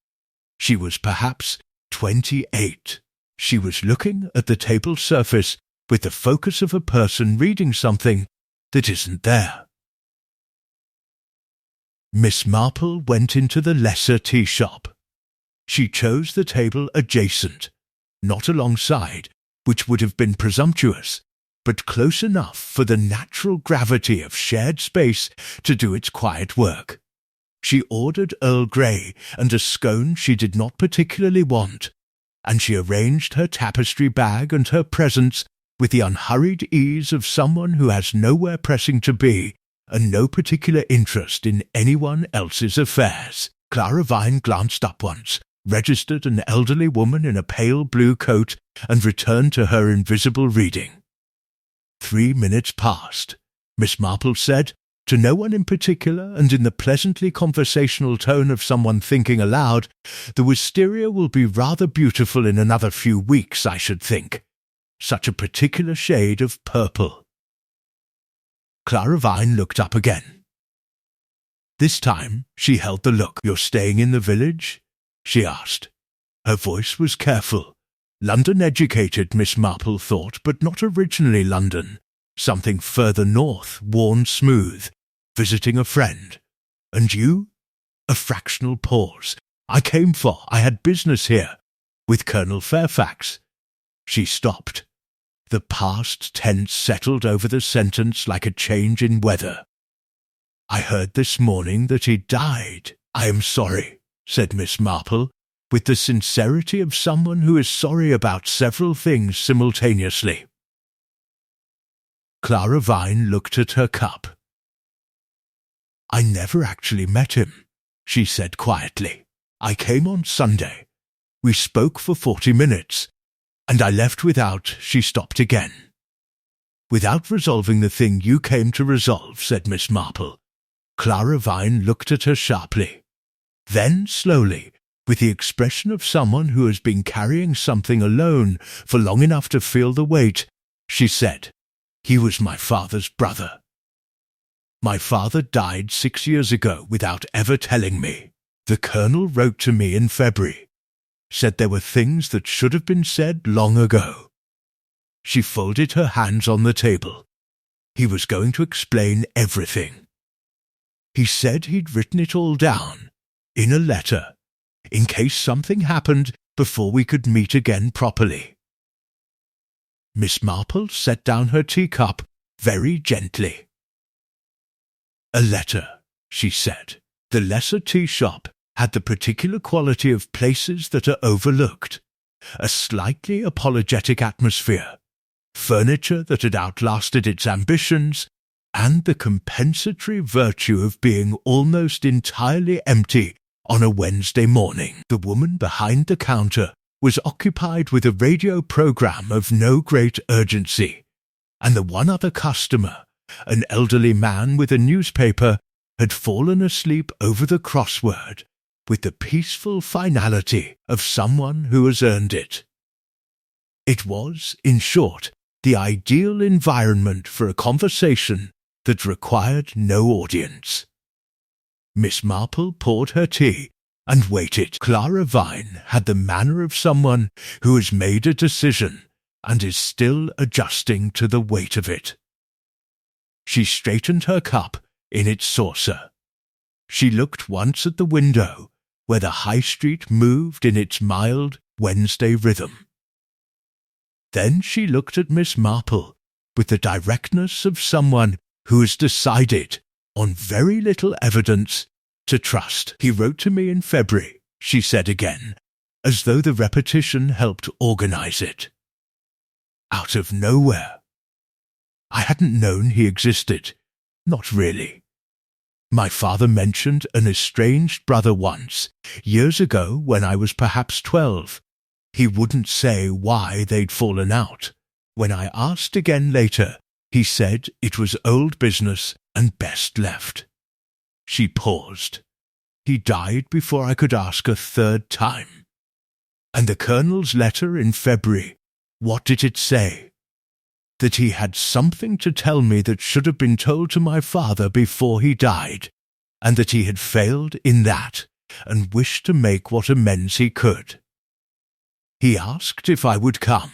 She was perhaps 28. She was looking at the table surface with the focus of a person reading something that isn't there. Miss Marple went into the lesser tea shop. She chose the table adjacent, not alongside, which would have been presumptuous, but close enough for the natural gravity of shared space to do its quiet work. She ordered Earl Grey and a scone she did not particularly want, and she arranged her tapestry bag and her presents with the unhurried ease of someone who has nowhere pressing to be and no particular interest in anyone else's affairs. Clara Vine glanced up once, registered an elderly woman in a pale blue coat, and returned to her invisible reading. 3 minutes passed. Miss Marple said, to no one in particular and in the pleasantly conversational tone of someone thinking aloud, "The wisteria will be rather beautiful in another few weeks, I should think. Such a particular shade of purple." Clara Vine looked up again. This time she held the look. "You're staying in the village?" she asked. Her voice was careful. London-educated, Miss Marple thought, but not originally London. Something further north, worn smooth. Visiting a friend. "And you?" A fractional pause. "I had business here. With Colonel Fairfax." She stopped. The past tense settled over the sentence like a change in weather. "I heard this morning that he died." "I am sorry," said Miss Marple, with the sincerity of someone who is sorry about several things simultaneously. Clara Vine looked at her cup. "I never actually met him," she said quietly. "I came on Sunday. We spoke for 40 minutes, and I left without—" She stopped again. "Without resolving the thing you came to resolve," said Miss Marple. Clara Vine looked at her sharply. Then, slowly, with the expression of someone who has been carrying something alone for long enough to feel the weight, she said, "He was my father's brother. My father died 6 years ago without ever telling me. The Colonel wrote to me in February, said there were things that should have been said long ago." She folded her hands on the table. "He was going to explain everything. He said he'd written it all down, in a letter, in case something happened before we could meet again properly." Miss Marple set down her teacup very gently. "A letter," she said. The lesser tea shop had the particular quality of places that are overlooked. A slightly apologetic atmosphere, furniture that had outlasted its ambitions, and the compensatory virtue of being almost entirely empty on a Wednesday morning. The woman behind the counter was occupied with a radio program of no great urgency, and the one other customer, an elderly man with a newspaper, had fallen asleep over the crossword with the peaceful finality of someone who has earned it. It was, in short, the ideal environment for a conversation that required no audience. Miss Marple poured her tea and waited. Clara Vine had the manner of someone who has made a decision and is still adjusting to the weight of it. She straightened her cup in its saucer. She looked once at the window, where the high street moved in its mild Wednesday rhythm. Then she looked at Miss Marple with the directness of someone who has decided, on very little evidence, to trust. "He wrote to me in February," she said again, as though the repetition helped organize it. "Out of nowhere. I hadn't known he existed. Not really. My father mentioned an estranged brother once, years ago when I was perhaps 12. He wouldn't say why they'd fallen out. When I asked again later, he said it was old business and best left." She paused. He died before I could ask a third time. And the Colonel's letter in February, what did it say? That he had something to tell me that should have been told to my father before he died, and that he had failed in that, and wished to make what amends he could. He asked if I would come.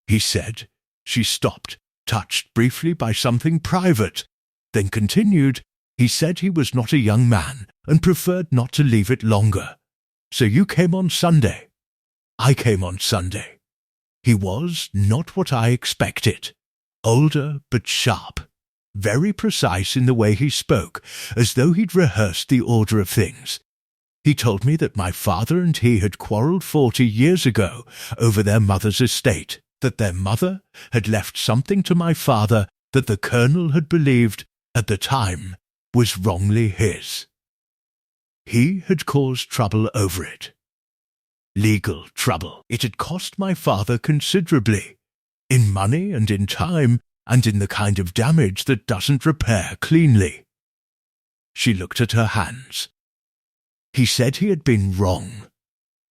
He said. She stopped, touched briefly by something private, then continued. He said he was not a young man, and preferred not to leave it longer. So you came on Sunday. I came on Sunday. He was not what I expected. Older but sharp, very precise in the way he spoke, as though he'd rehearsed the order of things. He told me that my father and he had quarrelled 40 years ago over their mother's estate, that their mother had left something to my father that the Colonel had believed, at the time, was wrongly his. He had caused trouble over it. Legal trouble. It had cost my father considerably, in money and in time, and in the kind of damage that doesn't repair cleanly. She looked at her hands. He said he had been wrong,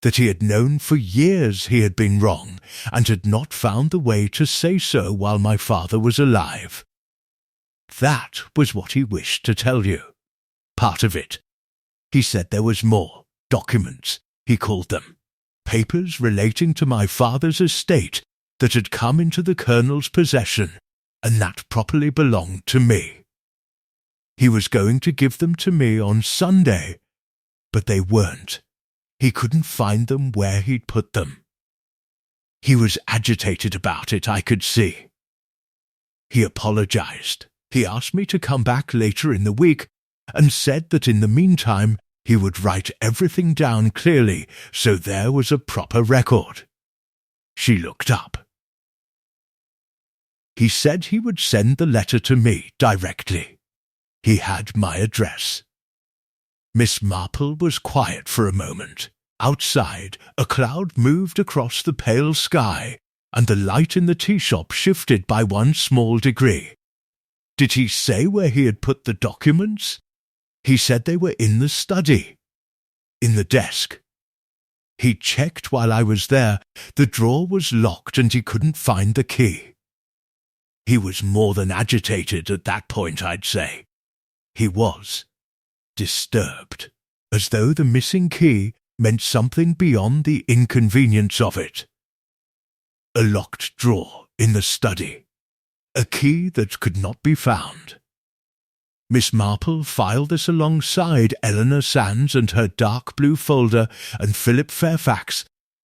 that he had known for years he had been wrong, and had not found the way to say so while my father was alive. That was what he wished to tell you. Part of it. He said there was more. Documents, he called them. Papers relating to my father's estate that had come into the Colonel's possession, and that properly belonged to me. He was going to give them to me on Sunday, but they weren't. He couldn't find them where he'd put them. He was agitated about it, I could see. He apologized. He asked me to come back later in the week, and said that in the meantime he would write everything down clearly so there was a proper record. She looked up. He said he would send the letter to me directly. He had my address. Miss Marple was quiet for a moment. Outside, a cloud moved across the pale sky, and the light in the tea shop shifted by one small degree. Did he say where he had put the documents? He said they were in the study, in the desk. He checked while I was there. The drawer was locked and he couldn't find the key. He was more than agitated at that point, I'd say. He was disturbed, as though the missing key meant something beyond the inconvenience of it. A locked drawer in the study. A key that could not be found. Miss Marple filed this alongside Eleanor Sands and her dark blue folder, and Philip Fairfax,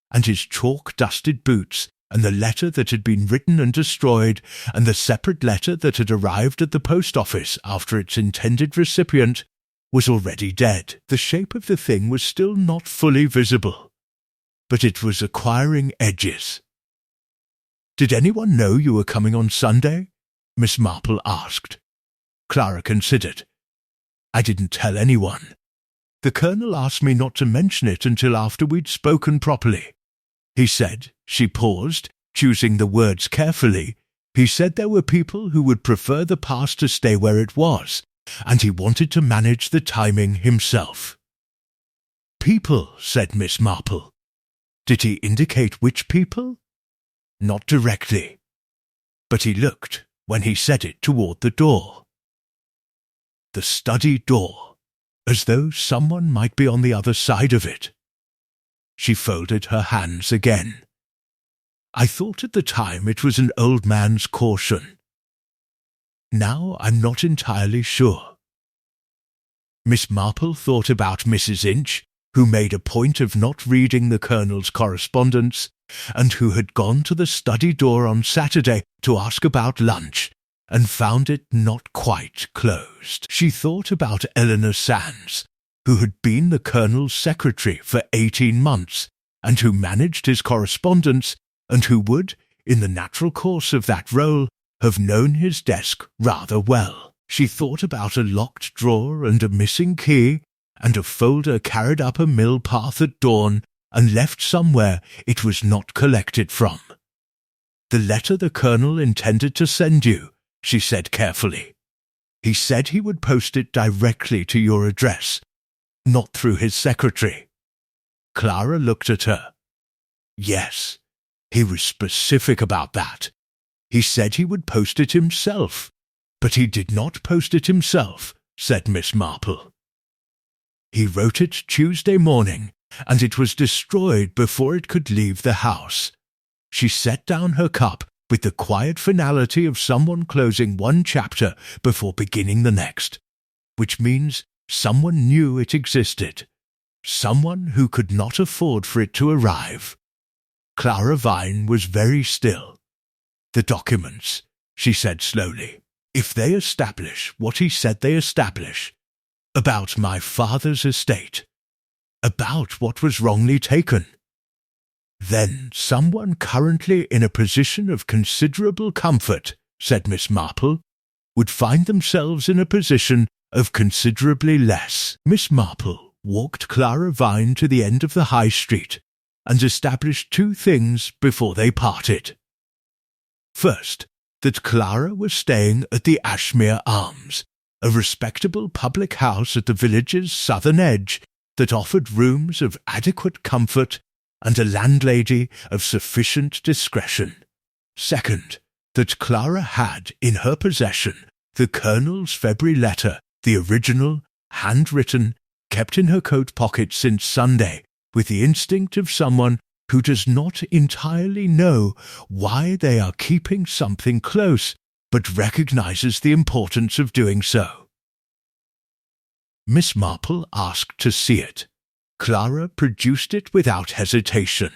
and his chalk-dusted boots, and the letter that had been written and destroyed, and the separate letter that had arrived at the post office after its intended recipient was already dead. The shape of the thing was still not fully visible, but it was acquiring edges. "Did anyone know you were coming on Sunday?" Miss Marple asked. Clara considered. "I didn't tell anyone. The Colonel asked me not to mention it until after we'd spoken properly. He said," she paused, choosing the words carefully, "he said there were people who would prefer the past to stay where it was, and he wanted to manage the timing himself." "People," said Miss Marple. "Did he indicate which people?" "Not directly, but he looked, when he said it, toward the door. The study door, as though someone might be on the other side of it." She folded her hands again. "I thought at the time it was an old man's caution. Now I'm not entirely sure." Miss Marple thought about Mrs. Inch, who made a point of not reading the Colonel's correspondence, and who had gone to the study door on Saturday to ask about lunch, and found it not quite closed. She thought about Eleanor Sands, who had been the Colonel's secretary for 18 months, and who managed his correspondence, and who would, in the natural course of that role, have known his desk rather well. She thought about a locked drawer and a missing key, and a folder carried up a mill path at dawn, and left somewhere it was not collected from. "The letter the Colonel intended to send you," she said carefully. He said he would post it directly to your address, not through his secretary. Clara looked at her. Yes, he was specific about that. He said he would post it himself, but he did not post it himself, said Miss Marple. He wrote it Tuesday morning, and it was destroyed before it could leave the house. She set down her cup with the quiet finality of someone closing one chapter before beginning the next, which means someone knew it existed, someone who could not afford for it to arrive. Clara Vine was very still. The documents, she said slowly, if they establish what he said they establish, about my father's estate, about what was wrongly taken, then someone currently in a position of considerable comfort, said Miss Marple, would find themselves in a position of considerably less. Miss Marple walked Clara Vine to the end of the High Street and established two things before they parted. First, that Clara was staying at the Ashmere Arms, a respectable public house at the village's southern edge that offered rooms of adequate comfort and a landlady of sufficient discretion. Second, that Clara had in her possession the Colonel's February letter, the original, handwritten, kept in her coat pocket since Sunday, with the instinct of someone who does not entirely know why they are keeping something close, but recognizes the importance of doing so. Miss Marple asked to see it. Clara produced it without hesitation,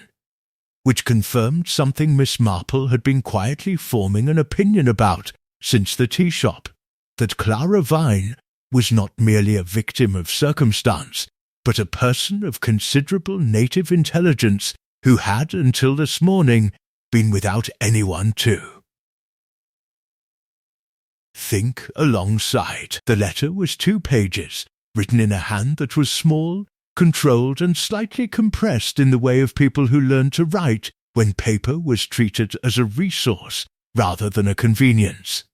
which confirmed something Miss Marple had been quietly forming an opinion about since the tea shop, that Clara Vine was not merely a victim of circumstance, but a person of considerable native intelligence who had, until this morning, been without anyone to think alongside. The letter was 2 pages, written in a hand that was small, controlled and slightly compressed in the way of people who learned to write when paper was treated as a resource rather than a convenience.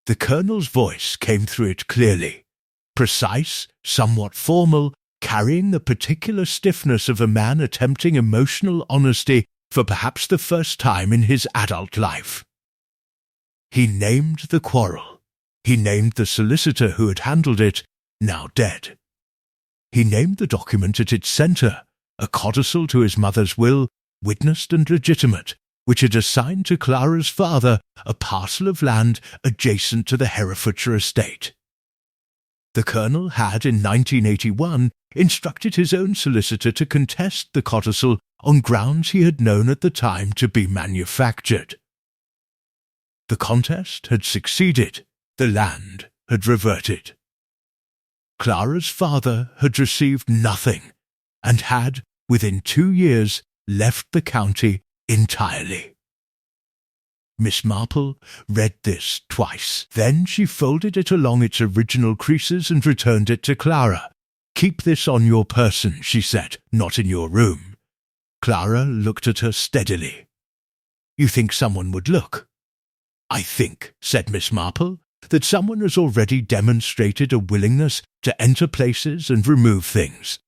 The Colonel's voice came through it clearly, precise, somewhat formal, carrying the particular stiffness of a man attempting emotional honesty for perhaps the first time in his adult life. He named the quarrel. He named the solicitor who had handled it, now dead. He named the document at its centre, a codicil to his mother's will, witnessed and legitimate, which had assigned to Clara's father a parcel of land adjacent to the Herefordshire estate. The Colonel had, in 1981, instructed his own solicitor to contest the codicil on grounds he had known at the time to be manufactured. The contest had succeeded. The land had reverted. Clara's father had received nothing, and had, within 2 years, left the county entirely. Miss Marple read this twice. Then she folded it along its original creases and returned it to Clara. "Keep this on your person," she said, "not in your room." Clara looked at her steadily. "You think someone would look?" "I think," said Miss Marple, "that someone has already demonstrated a willingness to enter places and remove things.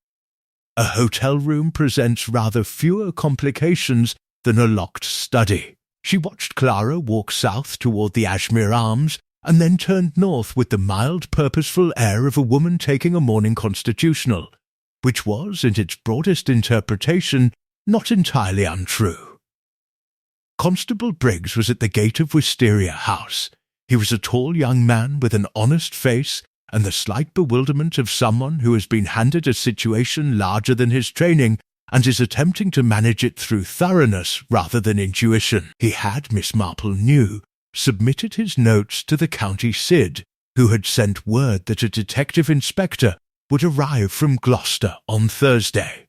A hotel room presents rather fewer complications than a locked study." She watched Clara walk south toward the Ashmere Arms, and then turned north with the mild, purposeful air of a woman taking a morning constitutional, which was, in its broadest interpretation, not entirely untrue. Constable Briggs was at the gate of Wisteria House. He was a tall young man with an honest face and the slight bewilderment of someone who has been handed a situation larger than his training and is attempting to manage it through thoroughness rather than intuition. He had, Miss Marple knew, submitted his notes to the county Sid, who had sent word that a detective inspector would arrive from Gloucester on Thursday.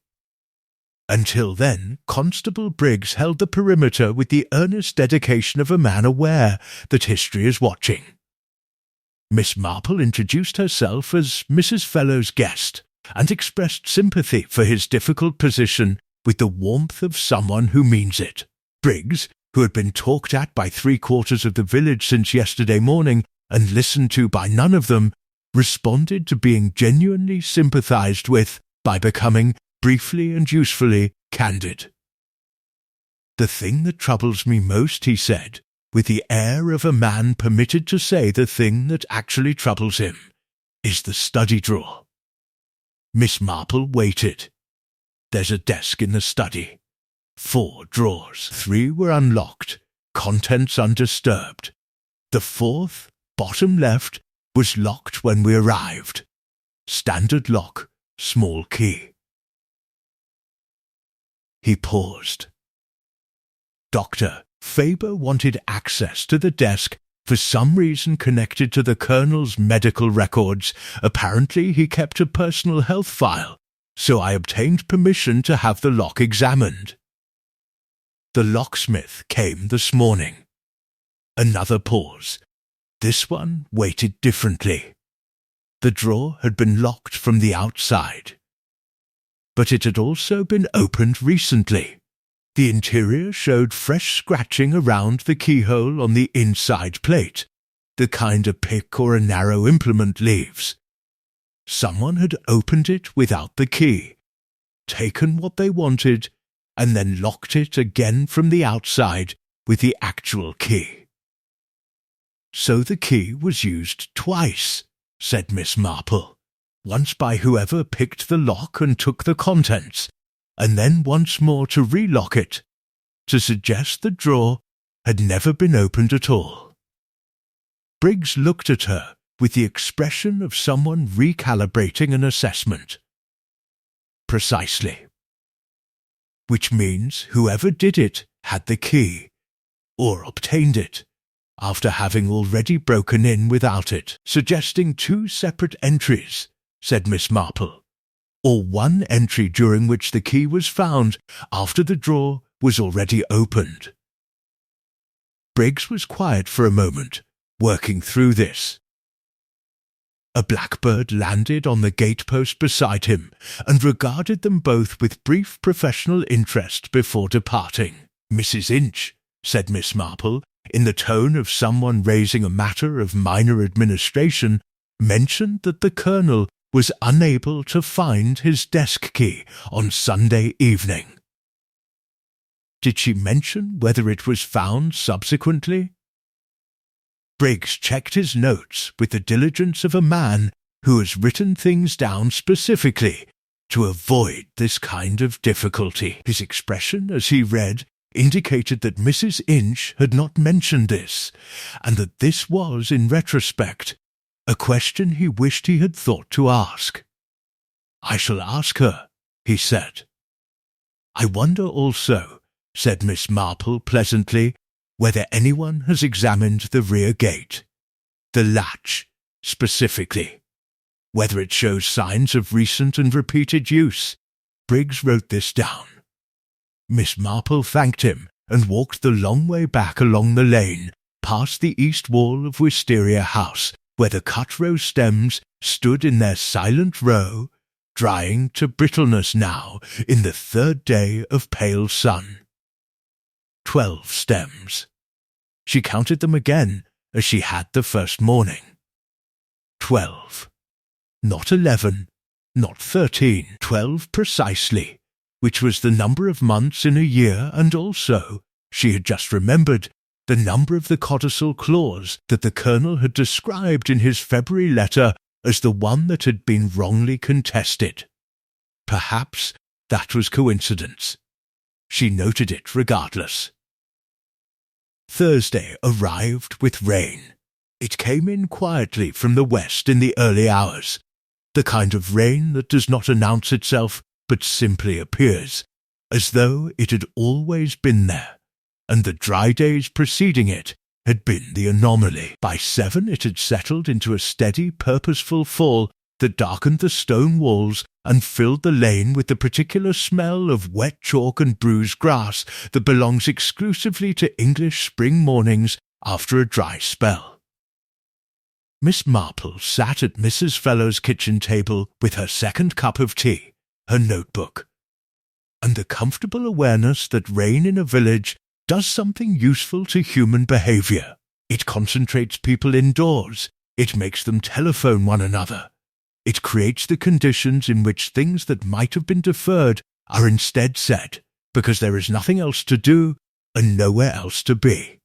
Until then, Constable Briggs held the perimeter with the earnest dedication of a man aware that history is watching. Miss Marple introduced herself as Mrs. Fellow's guest, and expressed sympathy for his difficult position with the warmth of someone who means it. Briggs, who had been talked at by 3/4 of the village since yesterday morning, and listened to by none of them, responded to being genuinely sympathized with by becoming, briefly and usefully, candid. "The thing that troubles me most," he said, with the air of a man permitted to say the thing that actually troubles him, "is the study drawer." Miss Marple waited. "There's a desk in the study. 4 drawers. 3 were unlocked, contents undisturbed. The 4th, bottom left, was locked when we arrived. Standard lock, small key." He paused. "Dr. Faber wanted access to the desk for some reason connected to the Colonel's medical records. Apparently he kept a personal health file, so I obtained permission to have the lock examined. The locksmith came this morning." Another pause. This one waited differently. The drawer had been locked from the outside, but it had also been opened recently. The interior showed fresh scratching around the keyhole on the inside plate, the kind a pick or a narrow implement leaves. Someone had opened it without the key, taken what they wanted, and then locked it again from the outside with the actual key. "So the key was used twice," said Miss Marple. "Once by whoever picked the lock and took the contents, and then once more to relock it, to suggest the drawer had never been opened at all." Briggs looked at her with the expression of someone recalibrating an assessment. "Precisely. Which means whoever did it had the key, or obtained it, after having already broken in without it, suggesting 2 separate entries," said Miss Marple. "Or 1 entry during which the key was found after the drawer was already opened." Briggs was quiet for a moment, working through this. A blackbird landed on the gatepost beside him and regarded them both with brief professional interest before departing. "Mrs. Inch," said Miss Marple, in the tone of someone raising a matter of minor administration, mentioned that the Colonel was unable to find his desk key on Sunday evening. "Did she mention whether it was found subsequently?" Briggs checked his notes with the diligence of a man who has written things down specifically to avoid this kind of difficulty. His expression as he read indicated that Mrs. Inch had not mentioned this, and that this was, in retrospect, a question he wished he had thought to ask. "I shall ask her," he said. "I wonder also," said Miss Marple pleasantly, "whether anyone has examined the rear gate, the latch, specifically, whether it shows signs of recent and repeated use." Briggs wrote this down. Miss Marple thanked him and walked the long way back along the lane, past the east wall of Wisteria House, where the cut rose stems stood in their silent row, drying to brittleness now in the 3rd day of pale sun. 12 stems. She counted them again, as she had the first morning. 12. Not 11, not 13, 12 precisely, which was the number of months in a year, and also, she had just remembered, the number of the codicil clause that the Colonel had described in his February letter as the one that had been wrongly contested. Perhaps that was coincidence. She noted it regardless. Thursday arrived with rain. It came in quietly from the west in the early hours, the kind of rain that does not announce itself but simply appears, as though it had always been there, and the dry days preceding it had been the anomaly. By 7 it had settled into a steady, purposeful fall that darkened the stone walls and filled the lane with the particular smell of wet chalk and bruised grass that belongs exclusively to English spring mornings after a dry spell. Miss Marple sat at Mrs. Fellowes' kitchen table with her second cup of tea, her notebook, and the comfortable awareness that rain in a village does something useful to human behaviour. It concentrates people indoors. It makes them telephone one another. It creates the conditions in which things that might have been deferred are instead said, because there is nothing else to do and nowhere else to be.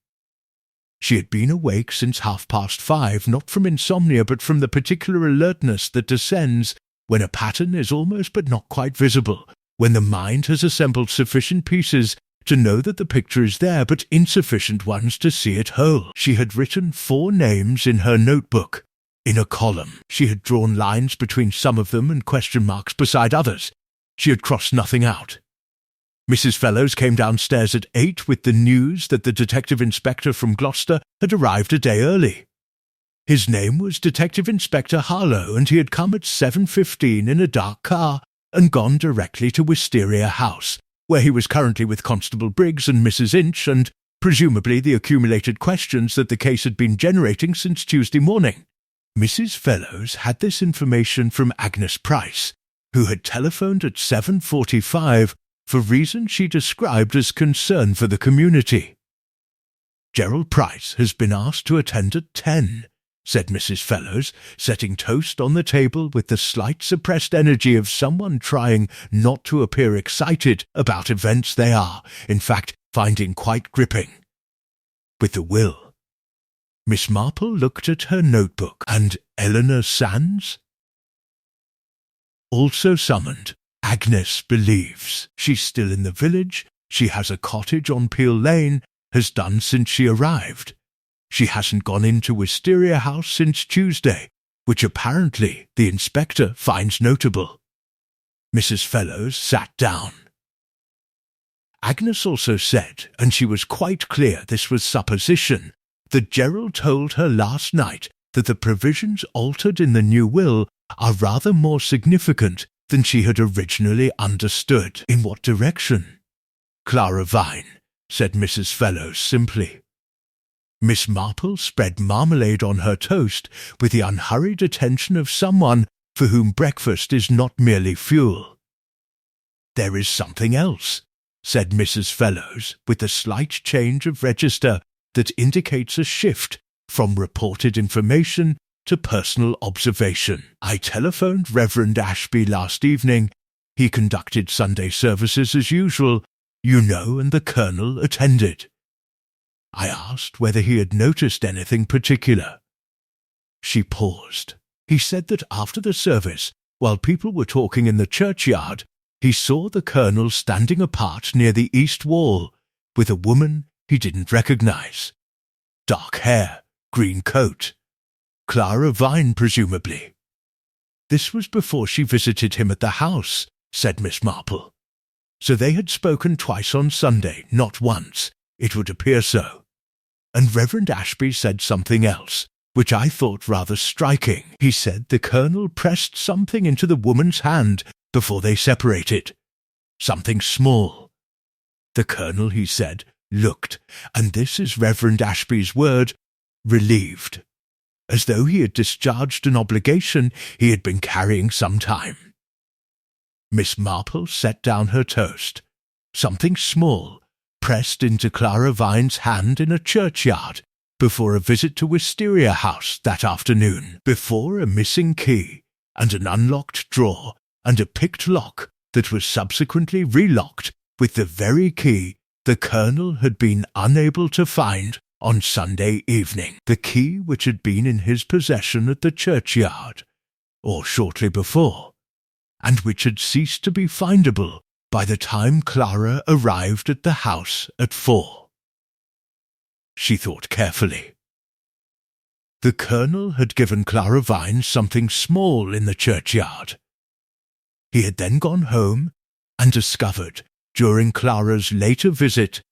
She had been awake since 5:30, not from insomnia, but from the particular alertness that descends when a pattern is almost but not quite visible, when the mind has assembled sufficient pieces to know that the picture is there, but insufficient ones to see it whole. She had written 4 names in her notebook, in a column. She had drawn lines between some of them and question marks beside others. She had crossed nothing out. Mrs. Fellows came downstairs at 8 with the news that the detective inspector from Gloucester had arrived a day early. His name was Detective Inspector Harlow, and he had come at 7:15 in a dark car and gone directly to Wisteria House, where he was currently with Constable Briggs and Mrs. Inch, and presumably the accumulated questions that the case had been generating since Tuesday morning. Mrs. Fellows had this information from Agnes Price, who had telephoned at 7:45 for reasons she described as concern for the community. "Gerald Price has been asked to attend at 10, said Mrs. Fellows, setting toast on the table with the slight suppressed energy of someone trying not to appear excited about events they are, in fact, finding quite gripping. With the will. Miss Marple looked at her notebook. And Eleanor Sands? Also summoned. Agnes believes she's still in the village. She has a cottage on Peel Lane, has done since she arrived. She hasn't gone into Wisteria House since Tuesday, which apparently the inspector finds notable." Mrs. Fellows sat down. Agnes also said, and she was quite clear this was supposition, that Gerald told her last night that the provisions altered in the new will are rather more significant than she had originally understood. "In what direction?" "Clara Vine," said Mrs. Fellows simply. Miss Marple spread marmalade on her toast with the unhurried attention of someone for whom breakfast is not merely fuel. "There is something else," said Mrs. Fellows, with a slight change of register that indicates a shift from reported information to personal observation. "I telephoned Reverend Ashby last evening. He conducted Sunday services as usual, you know, and the Colonel attended. I asked whether he had noticed anything particular." She paused. "He said that after the service, while people were talking in the churchyard, he saw the Colonel standing apart near the east wall, with a woman he didn't recognize. Dark hair, green coat. Clara Vine, presumably." "This was before she visited him at the house," said Miss Marple. "So they had spoken twice on Sunday, not once. It would appear so. And Reverend Ashby said something else, which I thought rather striking. He said the Colonel pressed something into the woman's hand before they separated. Something small. The Colonel, he said, looked, and this is Reverend Ashby's word, relieved, as though he had discharged an obligation he had been carrying some time." Miss Marple set down her toast. Something small, pressed into Clara Vine's hand in a churchyard, before a visit to Wisteria House that afternoon, before a missing key, and an unlocked drawer, and a picked lock that was subsequently relocked with the very key the Colonel had been unable to find on Sunday evening, the key which had been in his possession at the churchyard, or shortly before, and which had ceased to be findable by the time Clara arrived at the house at 4. She thought carefully. The Colonel had given Clara Vine something small in the churchyard. He had then gone home and discovered, during Clara's later visit,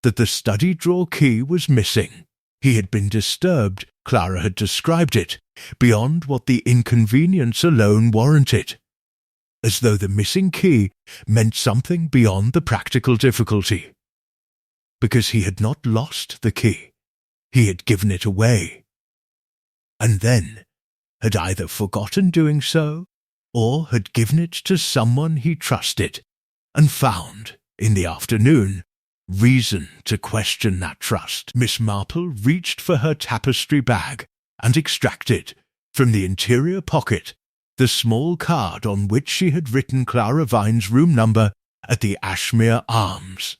that the study drawer key was missing. He had been disturbed, Clara had described it, beyond what the inconvenience alone warranted, as though the missing key meant something beyond the practical difficulty. Because he had not lost the key, he had given it away, and then had either forgotten doing so, or had given it to someone he trusted, and found, in the afternoon, reason to question that trust. Miss Marple reached for her tapestry bag and extracted, from the interior pocket, the small card on which she had written Clara Vine's room number at the Ashmere Arms.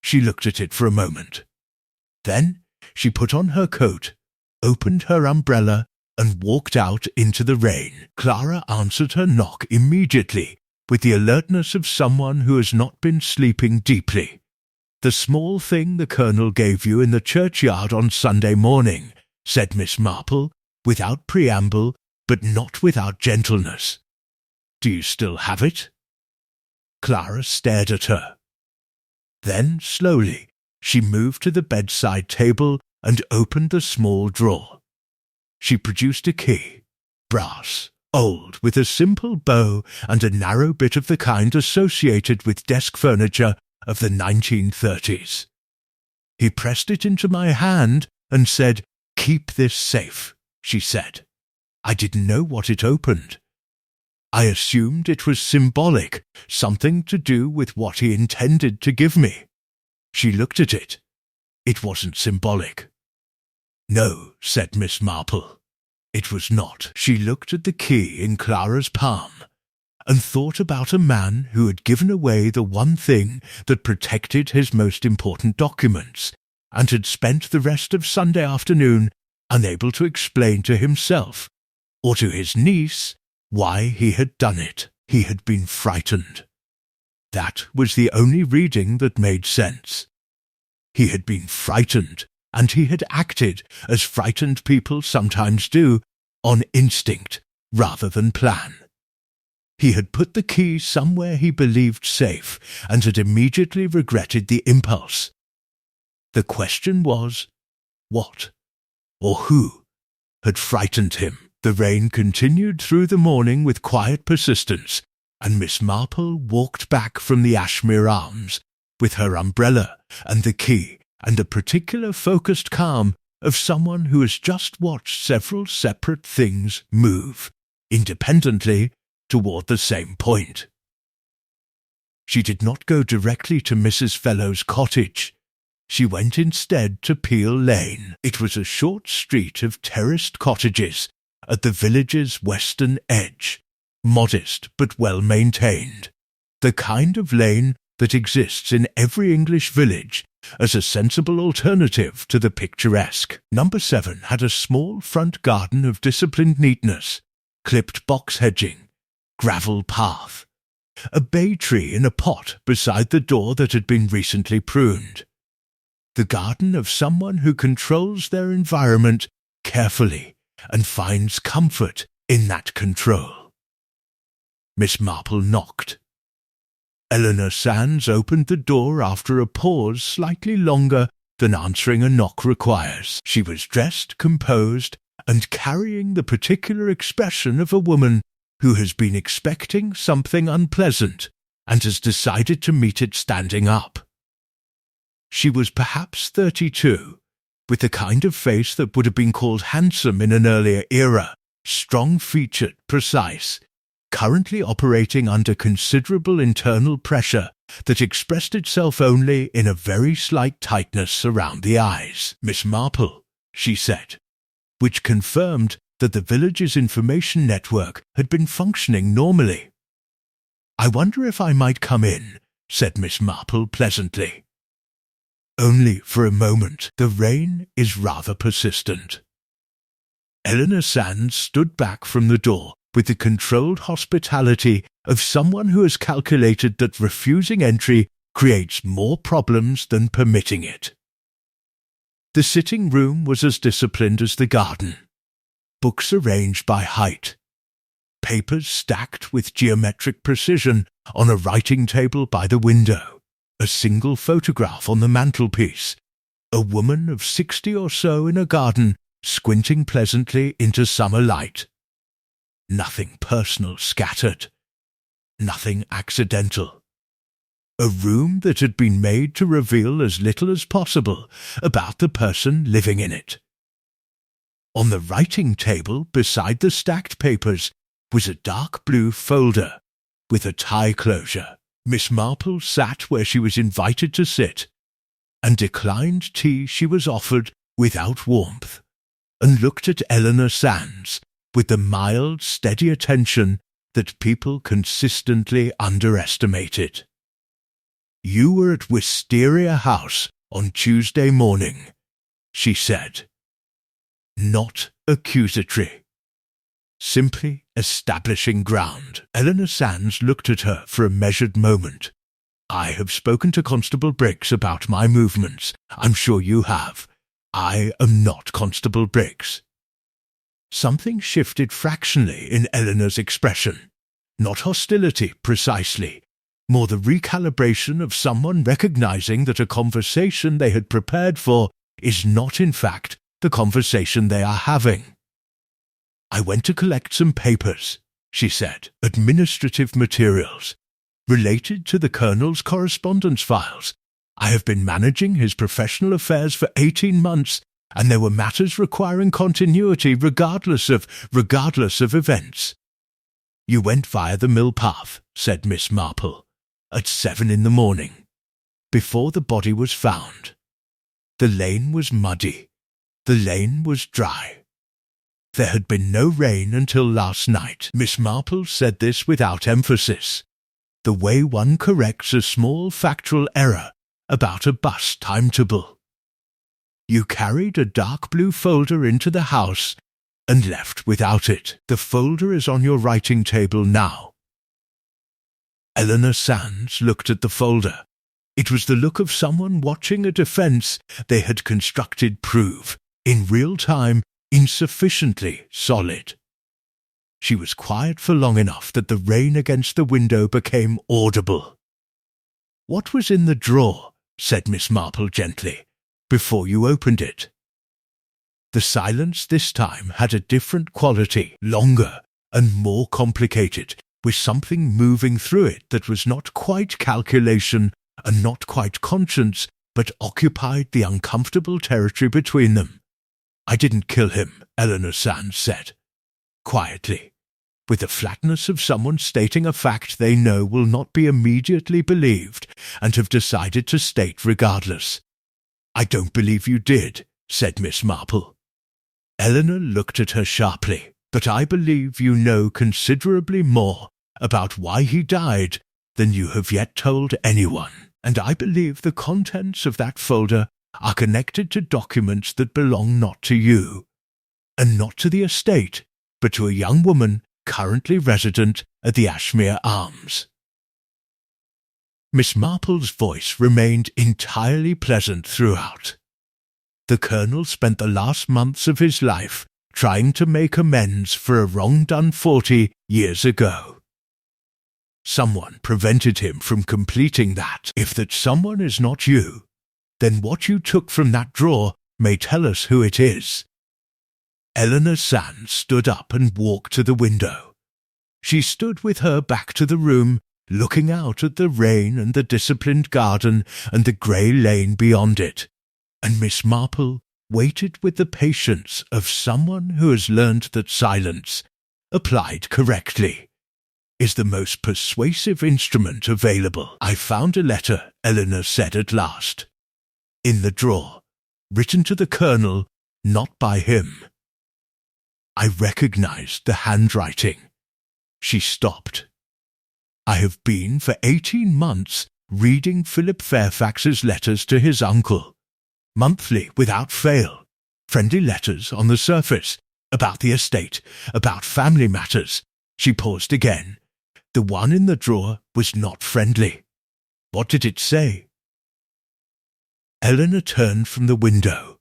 She looked at it for a moment. Then she put on her coat, opened her umbrella, and walked out into the rain. Clara answered her knock immediately, with the alertness of someone who has not been sleeping deeply. "The small thing the Colonel gave you in the churchyard on Sunday morning," said Miss Marple, without preamble, but not without gentleness. "Do you still have it?" Clara stared at her. Then, slowly, she moved to the bedside table and opened the small drawer. She produced a key, brass, old, with a simple bow and a narrow bit of the kind associated with desk furniture of the 1930s. He pressed it into my hand and said, "Keep this safe," she said. I didn't know what it opened. I assumed it was symbolic, something to do with what he intended to give me. She looked at it. It wasn't symbolic. "No," said Miss Marple. It was not. She looked at the key in Clara's palm and thought about a man who had given away the one thing that protected his most important documents and had spent the rest of Sunday afternoon unable to explain to himself or to his niece why he had done it. He had been frightened. That was the only reading that made sense. He had been frightened, and he had acted, as frightened people sometimes do, on instinct rather than plan. He had put the key somewhere he believed safe, and had immediately regretted the impulse. The question was, what, or who, had frightened him? The rain continued through the morning with quiet persistence, and Miss Marple walked back from the Ashmere Arms with her umbrella and the key and a particular focused calm of someone who has just watched several separate things move, independently, toward the same point. She did not go directly to Mrs. Fellowes' cottage. She went instead to Peel Lane. It was a short street of terraced cottages at the village's western edge, modest but well maintained, the kind of lane that exists in every English village as a sensible alternative to the picturesque. Number 7 had a small front garden of disciplined neatness, clipped box hedging, gravel path, a bay tree in a pot beside the door that had been recently pruned. The garden of someone who controls their environment carefully and finds comfort in that control. Miss Marple knocked. Eleanor Sands opened the door after a pause slightly longer than answering a knock requires. She was dressed, composed, and carrying the particular expression of a woman who has been expecting something unpleasant and has decided to meet it standing up. She was perhaps 32, with the kind of face that would have been called handsome in an earlier era, strong-featured, precise, currently operating under considerable internal pressure that expressed itself only in a very slight tightness around the eyes. "Miss Marple," she said, which confirmed that the village's information network had been functioning normally. "I wonder if I might come in," said Miss Marple pleasantly. "Only for a moment. The rain is rather persistent." Eleanor Sands stood back from the door with the controlled hospitality of someone who has calculated that refusing entry creates more problems than permitting it. The sitting room was as disciplined as the garden. Books arranged by height. Papers stacked with geometric precision on a writing table by the window. A single photograph on the mantelpiece. A woman of 60 or so in a garden, squinting pleasantly into summer light. Nothing personal scattered. Nothing accidental. A room that had been made to reveal as little as possible about the person living in it. On the writing table beside the stacked papers was a dark blue folder with a tie closure. Miss Marple sat where she was invited to sit, and declined tea she was offered without warmth, and looked at Eleanor Sands with the mild, steady attention that people consistently underestimated. "You were at Wisteria House on Tuesday morning," she said. Not accusatory. Simply establishing ground. Eleanor Sands looked at her for a measured moment. "I have spoken to Constable Briggs about my movements. I'm sure you have. I am not Constable Briggs." Something shifted fractionally in Eleanor's expression. Not hostility, precisely. More the recalibration of someone recognizing that a conversation they had prepared for is not, in fact, the conversation they are having. "I went to collect some papers," she said, "administrative materials, related to the Colonel's correspondence files. I have been managing his professional affairs for 18 months, and there were matters requiring continuity regardless of events." "You went via the mill path," said Miss Marple, "at 7 in the morning, before the body was found. The lane was muddy. The lane was dry. There had been no rain until last night." Miss Marple said this without emphasis, the way one corrects a small factual error about a bus timetable. "You carried a dark blue folder into the house and left without it. The folder is on your writing table now." Eleanor Sands looked at the folder. It was the look of someone watching a defense they had constructed prove, in real time, insufficiently solid. She was quiet for long enough that the rain against the window became audible. "What was in the drawer?" said Miss Marple gently, "before you opened it?" The silence this time had a different quality, longer and more complicated, with something moving through it that was not quite calculation and not quite conscience, but occupied the uncomfortable territory between them. "I didn't kill him," Eleanor Sands said, quietly, with the flatness of someone stating a fact they know will not be immediately believed and have decided to state regardless. "I don't believe you did," said Miss Marple. Eleanor looked at her sharply. "But I believe you know considerably more about why he died than you have yet told anyone, and I believe the contents of that folder are connected to documents that belong not to you, and not to the estate, but to a young woman currently resident at the Ashmere Arms." Miss Marple's voice remained entirely pleasant throughout. "The Colonel spent the last months of his life trying to make amends for a wrong done 40 years ago. Someone prevented him from completing that. If that someone is not you, then what you took from that drawer may tell us who it is." Eleanor Sands stood up and walked to the window. She stood with her back to the room, looking out at the rain and the disciplined garden and the grey lane beyond it, and Miss Marple waited with the patience of someone who has learned that silence, applied correctly, is the most persuasive instrument available. "I found a letter," Eleanor said at last, "in the drawer, written to the Colonel, not by him. I recognized the handwriting." She stopped. "I have been for 18 months reading Philip Fairfax's letters to his uncle, monthly without fail, friendly letters on the surface, about the estate, about family matters." She paused again. "The one in the drawer was not friendly. What did it say?" Eleanor turned from the window.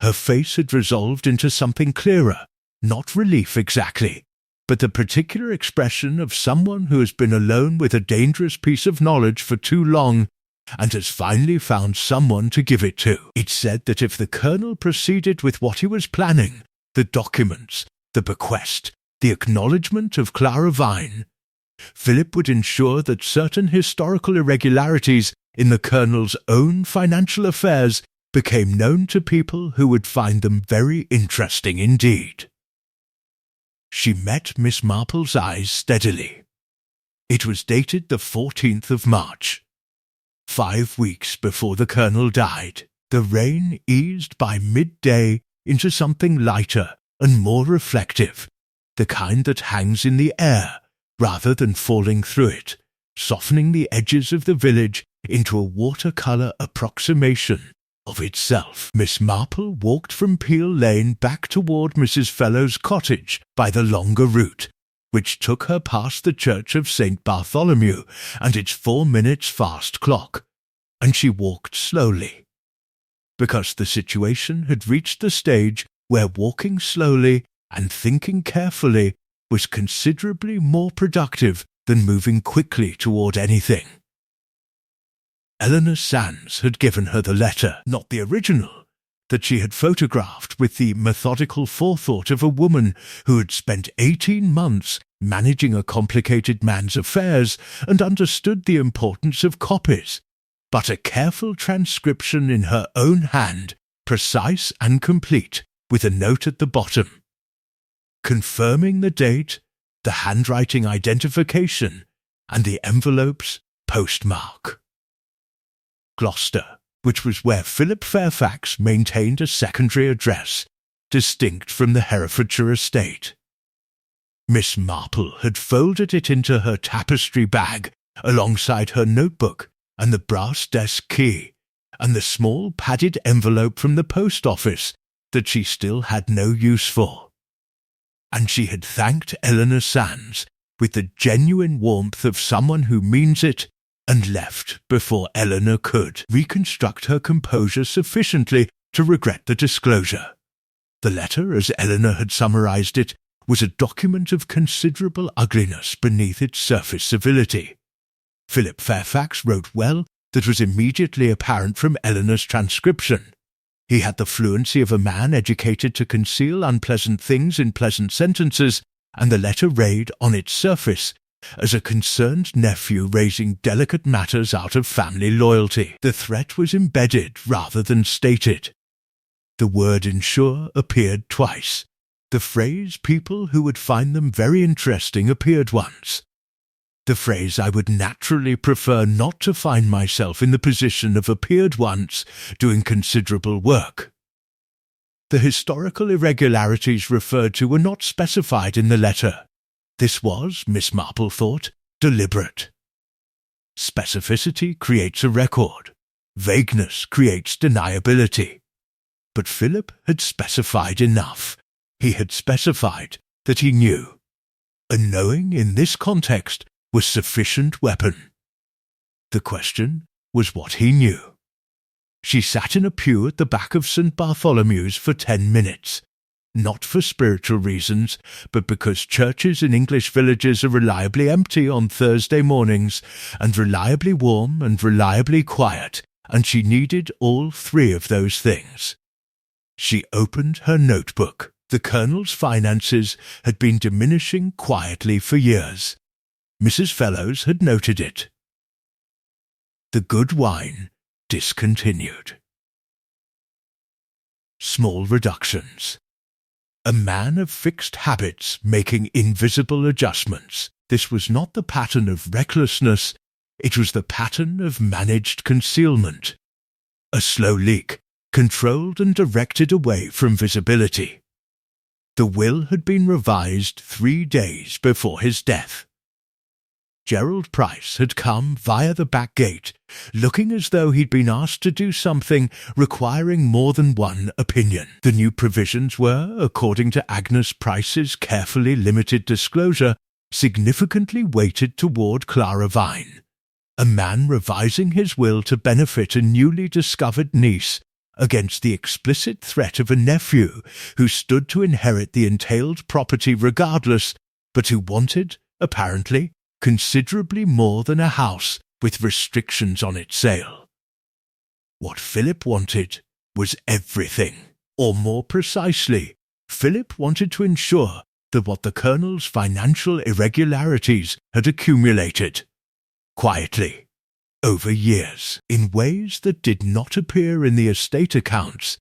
Her face had resolved into something clearer, not relief exactly, but the particular expression of someone who has been alone with a dangerous piece of knowledge for too long and has finally found someone to give it to. It said that if the Colonel proceeded with what he was planning, the documents, the bequest, the acknowledgement of Clara Vine, Philip would ensure that certain historical irregularities in the Colonel's own financial affairs became known to people who would find them very interesting indeed. She met Miss Marple's eyes steadily. It was dated the 14th of March. 5 weeks before the colonel died, the rain eased by midday into something lighter and more reflective, the kind that hangs in the air rather than falling through it, softening the edges of the village into a watercolour approximation of itself. Miss Marple walked from Peel Lane back toward Mrs. Fellowes' cottage by the longer route, which took her past the church of St. Bartholomew and its 4 minutes fast clock, and she walked slowly, because the situation had reached the stage where walking slowly and thinking carefully was considerably more productive than moving quickly toward anything. Eleanor Sands had given her the letter, not the original, that she had photographed with the methodical forethought of a woman who had spent 18 months managing a complicated man's affairs and understood the importance of copies, but a careful transcription in her own hand, precise and complete, with a note at the bottom, confirming the date, the handwriting identification, and the envelope's postmark. Gloucester, which was where Philip Fairfax maintained a secondary address, distinct from the Herefordshire estate. Miss Marple had folded it into her tapestry bag alongside her notebook and the brass desk key, and the small padded envelope from the post office that she still had no use for. And she had thanked Eleanor Sands with the genuine warmth of someone who means it, and left before Eleanor could reconstruct her composure sufficiently to regret the disclosure. The letter, as Eleanor had summarized it, was a document of considerable ugliness beneath its surface civility. Philip Fairfax wrote well that was immediately apparent from Eleanor's transcription. He had the fluency of a man educated to conceal unpleasant things in pleasant sentences, and the letter read on its surface as a concerned nephew raising delicate matters out of family loyalty. The threat was embedded rather than stated. The word ensure appeared twice. The phrase people who would find them very interesting appeared once. The phrase I would naturally prefer not to find myself in the position of appeared once doing considerable work. The historical irregularities referred to were not specified in the letter. This was, Miss Marple thought, deliberate. Specificity creates a record. Vagueness creates deniability. But Philip had specified enough. He had specified that he knew. And knowing in this context was sufficient weapon. The question was what he knew. She sat in a pew at the back of St. Bartholomew's for 10 minutes. Not for spiritual reasons, but because churches in English villages are reliably empty on Thursday mornings, and reliably warm and reliably quiet, and she needed all 3 of those things. She opened her notebook. The Colonel's finances had been diminishing quietly for years. Mrs. Fellowes had noted it. The good wine discontinued. Small reductions. A man of fixed habits making invisible adjustments. This was not the pattern of recklessness, it was the pattern of managed concealment. A slow leak, controlled and directed away from visibility. The will had been revised 3 days before his death. Gerald Price had come via the back gate, looking as though he'd been asked to do something requiring more than one opinion. The new provisions were, according to Agnes Price's carefully limited disclosure, significantly weighted toward Clara Vine, a man revising his will to benefit a newly discovered niece against the explicit threat of a nephew who stood to inherit the entailed property regardless, but who wanted, apparently, considerably more than a house with restrictions on its sale. What Philip wanted was everything, or more precisely, Philip wanted to ensure that what the Colonel's financial irregularities had accumulated, quietly, over years, in ways that did not appear in the estate accounts,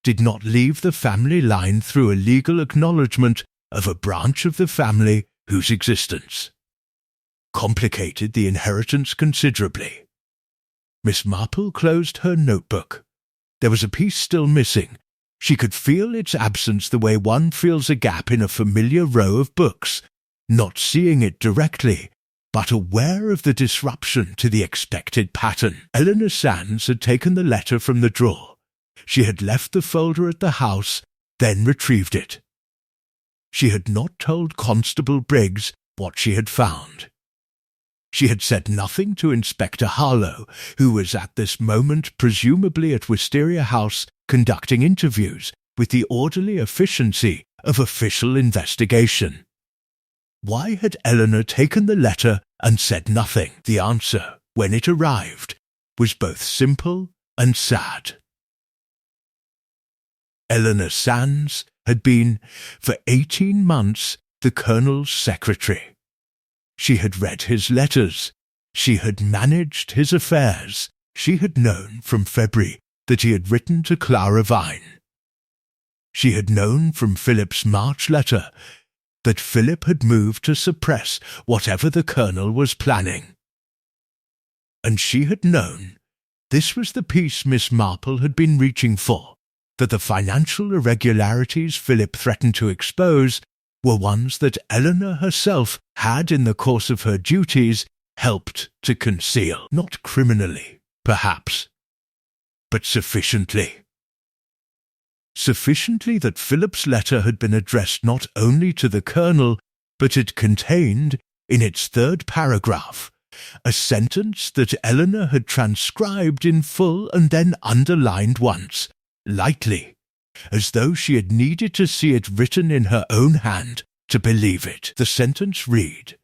did not leave the family line through a legal acknowledgement of a branch of the family whose existence complicated the inheritance considerably. Miss Marple closed her notebook. There was a piece still missing. She could feel its absence the way one feels a gap in a familiar row of books, not seeing it directly, but aware of the disruption to the expected pattern. Eleanor Sands had taken the letter from the drawer. She had left the folder at the house, then retrieved it. She had not told Constable Briggs what she had found. She had said nothing to Inspector Harlow, who was at this moment presumably at Wisteria House conducting interviews with the orderly efficiency of official investigation. Why had Eleanor taken the letter and said nothing? The answer, when it arrived, was both simple and sad. Eleanor Sands had been, for 18 months, the Colonel's secretary. She had read his letters. She had managed his affairs. She had known from February that he had written to Clara Vine. She had known from Philip's March letter that Philip had moved to suppress whatever the Colonel was planning. And she had known, this was the piece Miss Marple had been reaching for, that the financial irregularities Philip threatened to expose were ones that Eleanor herself had, in the course of her duties, helped to conceal. Not criminally, perhaps, but sufficiently. Sufficiently that Philip's letter had been addressed not only to the Colonel, but it contained, in its 3rd paragraph, a sentence that Eleanor had transcribed in full and then underlined once, lightly, as though she had needed to see it written in her own hand to believe it. The sentence read,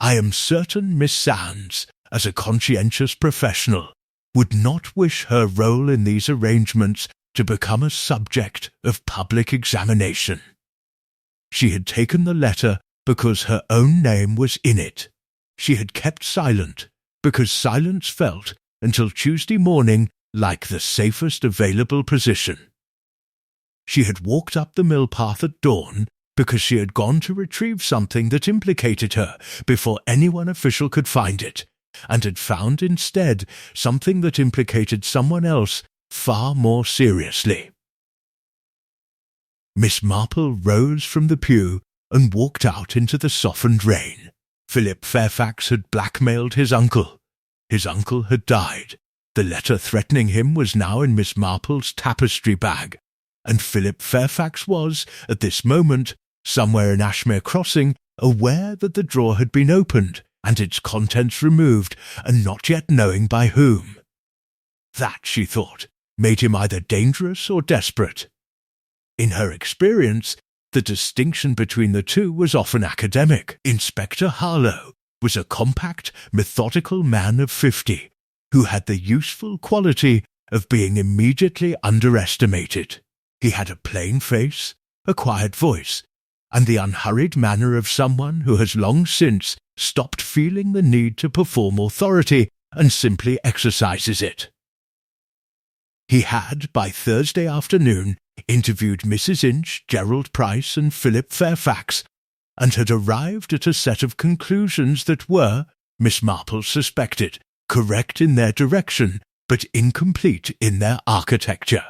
"I am certain Miss Sands, as a conscientious professional, would not wish her role in these arrangements to become a subject of public examination." She had taken the letter because her own name was in it. She had kept silent because silence felt, until Tuesday morning, like the safest available position. She had walked up the mill path at dawn because she had gone to retrieve something that implicated her before anyone official could find it, and had found instead something that implicated someone else far more seriously. Miss Marple rose from the pew and walked out into the softened rain. Philip Fairfax had blackmailed his uncle. His uncle had died. The letter threatening him was now in Miss Marple's tapestry bag, and Philip Fairfax was, at this moment, somewhere in Ashmere Crossing, aware that the drawer had been opened and its contents removed, and not yet knowing by whom. That, she thought, made him either dangerous or desperate. In her experience, the distinction between the two was often academic. Inspector Harlow was a compact, methodical man of 50, who had the useful quality of being immediately underestimated. He had a plain face, a quiet voice, and the unhurried manner of someone who has long since stopped feeling the need to perform authority and simply exercises it. He had, by Thursday afternoon, interviewed Mrs. Inch, Gerald Price, and Philip Fairfax, and had arrived at a set of conclusions that were, Miss Marple suspected, correct in their direction, but incomplete in their architecture.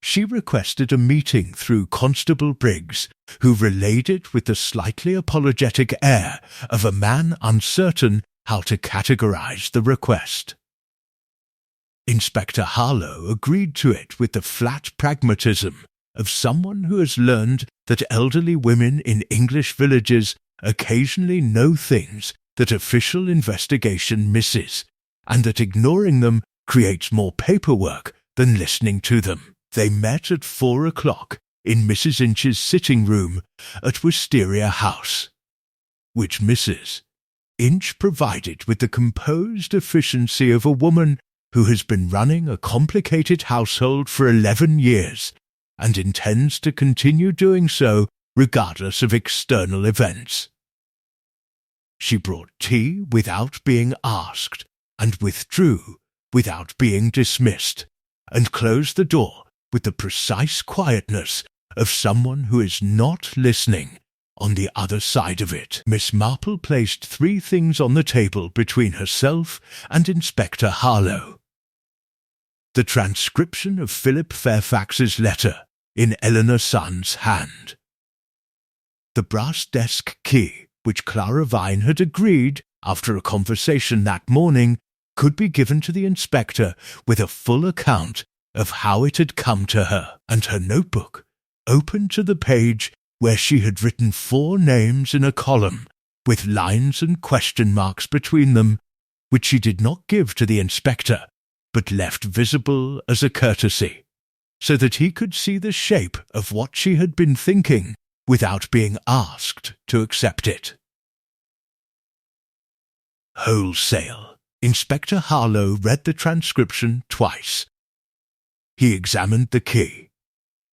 She requested a meeting through Constable Briggs, who relayed it with the slightly apologetic air of a man uncertain how to categorize the request. Inspector Harlow agreed to it with the flat pragmatism of someone who has learned that elderly women in English villages occasionally know things that official investigation misses, and that ignoring them creates more paperwork than listening to them. They met at 4 o'clock in Mrs. Inch's sitting room at Wisteria House, which Mrs. Inch provided with the composed efficiency of a woman who has been running a complicated household for 11 years and intends to continue doing so regardless of external events. She brought tea without being asked, and withdrew without being dismissed, and closed the door with the precise quietness of someone who is not listening on the other side of it. Miss Marple placed 3 things on the table between herself and Inspector Harlow. The transcription of Philip Fairfax's letter in Eleanor Sand's hand. The brass desk key, which Clara Vine had agreed, after a conversation that morning, could be given to the inspector with a full account of how it had come to her, and her notebook, open to the page where she had written 4 names in a column, with lines and question marks between them, which she did not give to the inspector, but left visible as a courtesy, so that he could see the shape of what she had been thinking without being asked to accept it. Wholesale. Inspector Harlow read the transcription twice. He examined the key.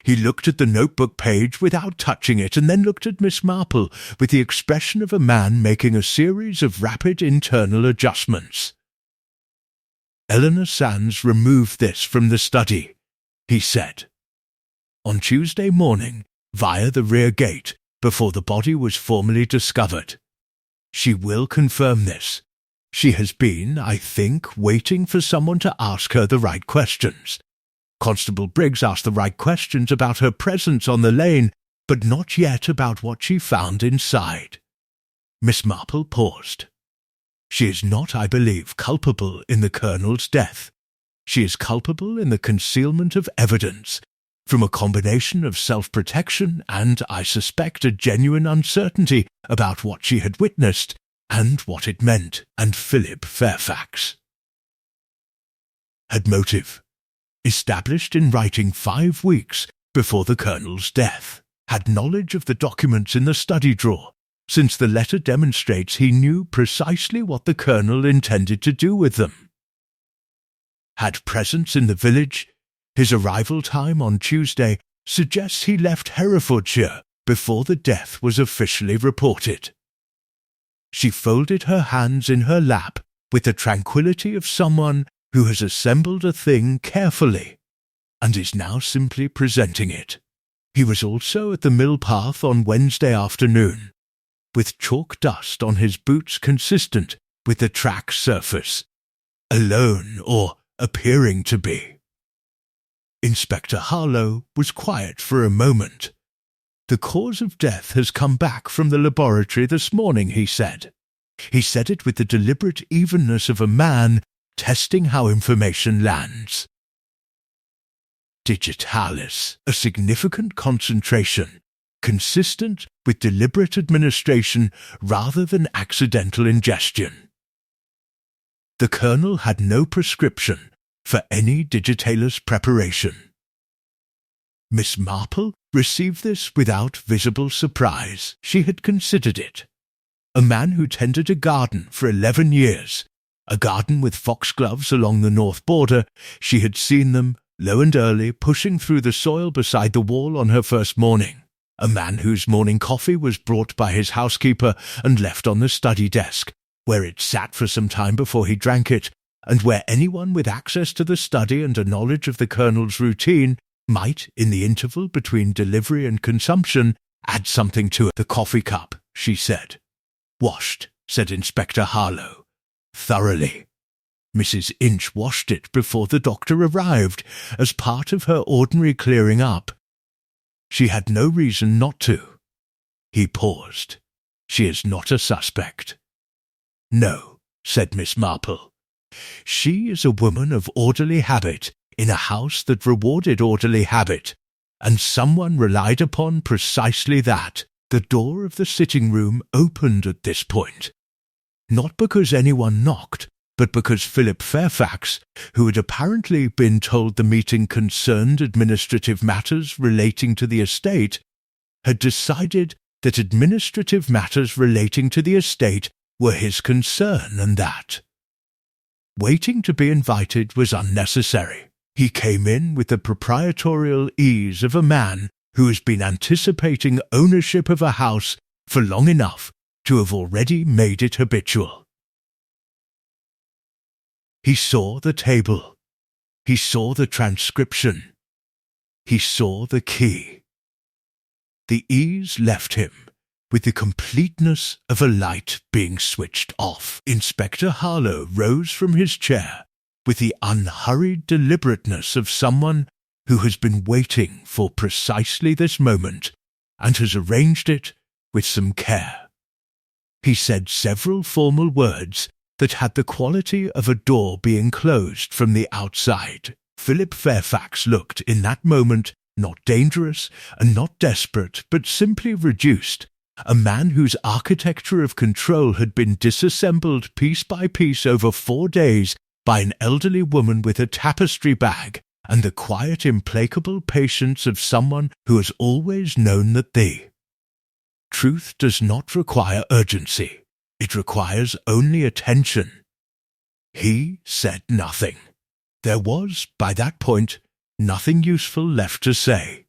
He looked at the notebook page without touching it, and then looked at Miss Marple with the expression of a man making a series of rapid internal adjustments. Eleanor Sands removed this from the study, he said, on Tuesday morning, via the rear gate, before the body was formally discovered. She will confirm this. She has been, I think, waiting for someone to ask her the right questions. Constable Briggs asked the right questions about her presence on the lane, but not yet about what she found inside. Miss Marple paused. She is not, I believe, culpable in the Colonel's death. She is culpable in the concealment of evidence, from a combination of self-protection and, I suspect, a genuine uncertainty about what she had witnessed and what it meant, and Philip Fairfax. Had motive. Established in writing 5 weeks before the Colonel's death. Had knowledge of the documents in the study drawer, since the letter demonstrates he knew precisely what the Colonel intended to do with them. Had presence in the village. His arrival time on Tuesday suggests he left Herefordshire before the death was officially reported. She folded her hands in her lap with the tranquillity of someone who has assembled a thing carefully and is now simply presenting it. He was also at the mill path on Wednesday afternoon, with chalk dust on his boots consistent with the track surface, alone or appearing to be. Inspector Harlow was quiet for a moment. The cause of death has come back from the laboratory this morning, he said. He said it with the deliberate evenness of a man testing how information lands. Digitalis, a significant concentration, consistent with deliberate administration rather than accidental ingestion. The Colonel had no prescription for any digitalis preparation. Miss Marple received this without visible surprise. She had considered it. A man who tended a garden for 11 years, a garden with foxgloves along the north border, she had seen them, low and early, pushing through the soil beside the wall on her first morning. A man whose morning coffee was brought by his housekeeper and left on the study desk, where it sat for some time before he drank it, and where anyone with access to the study and a knowledge of the Colonel's routine might, in the interval between delivery and consumption, add something to it. The coffee cup, she said. Washed, said Inspector Harlow. Thoroughly. Mrs. Inch washed it before the doctor arrived, as part of her ordinary clearing up. She had no reason not to. He paused. She is not a suspect. No, said Miss Marple. She is a woman of orderly habit in a house that rewarded orderly habit, and someone relied upon precisely that. The door of the sitting room opened at this point. Not because anyone knocked, but because Philip Fairfax, who had apparently been told the meeting concerned administrative matters relating to the estate, had decided that administrative matters relating to the estate were his concern, and that waiting to be invited was unnecessary. He came in with the proprietorial ease of a man who has been anticipating ownership of a house for long enough to have already made it habitual. He saw the table. He saw the transcription. He saw the key. The ease left him. with the completeness of a light being switched off. Inspector Harlow rose from his chair with the unhurried deliberateness of someone who has been waiting for precisely this moment and has arranged it with some care. He said several formal words that had the quality of a door being closed from the outside. Philip Fairfax looked in that moment not dangerous and not desperate, but simply reduced, a man whose architecture of control had been disassembled piece by piece over 4 days by an elderly woman with a tapestry bag, and the quiet, implacable patience of someone who has always known that the truth does not require urgency. It requires only attention. He said nothing. There was, by that point, nothing useful left to say.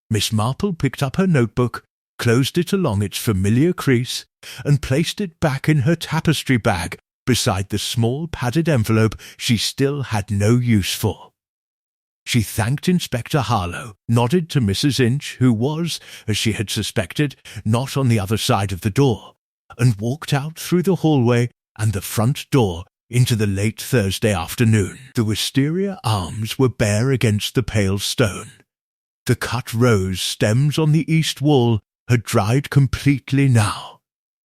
Miss Marple picked up her notebook, closed it along its familiar crease, and placed it back in her tapestry bag beside the small padded envelope she still had no use for. She thanked Inspector Harlow, nodded to Mrs. Inch, who was, as she had suspected, not on the other side of the door, and walked out through the hallway and the front door into the late Thursday afternoon. The Wisteria arms were bare against the pale stone. The cut rose stems on the east wall had dried completely now.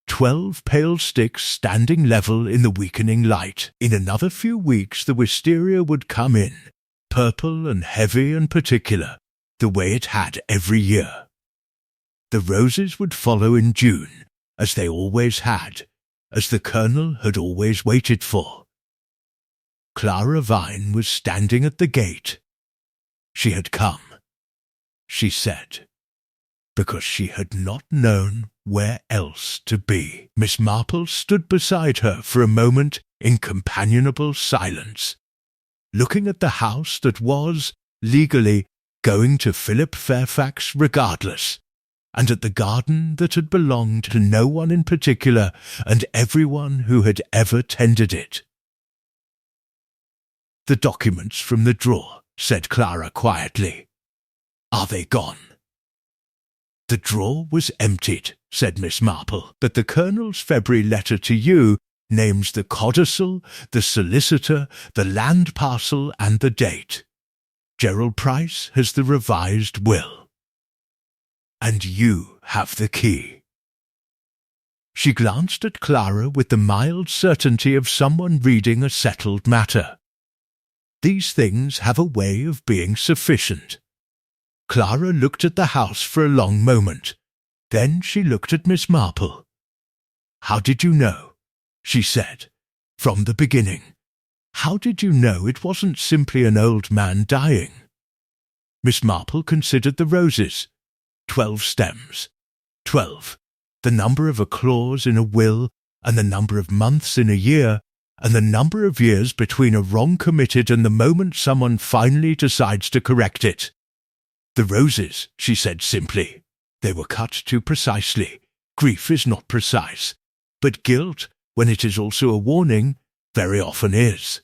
12 pale sticks standing level in the weakening light. In another few weeks the wisteria would come in, purple and heavy and particular, the way it had every year. The roses would follow in June, as they always had, as the Colonel had always waited for. Clara Vine was standing at the gate. She had come, she said, because she had not known where else to be. Miss Marple stood beside her for a moment in companionable silence, looking at the house that was, legally, going to Philip Fairfax regardless, and at the garden that had belonged to no one in particular and everyone who had ever tended it. "The documents from the drawer," said Clara quietly. "Are they gone?" "The drawer was emptied," said Miss Marple, "but the Colonel's February letter to you names the codicil, the solicitor, the land parcel, and the date. Gerald Price has the revised will. And you have the key." She glanced at Clara with the mild certainty of someone reading a settled matter. These things have a way of being sufficient. Clara looked at the house for a long moment. Then she looked at Miss Marple. "How did you know?" she said. "From the beginning. How did you know it wasn't simply an old man dying?" Miss Marple considered the roses. 12 stems. 12. The number of a clause in a will, and the number of months in a year, and the number of years between a wrong committed and the moment someone finally decides to correct it. "The roses," she said simply. "They were cut too precisely. Grief is not precise, but guilt, when it is also a warning, very often is."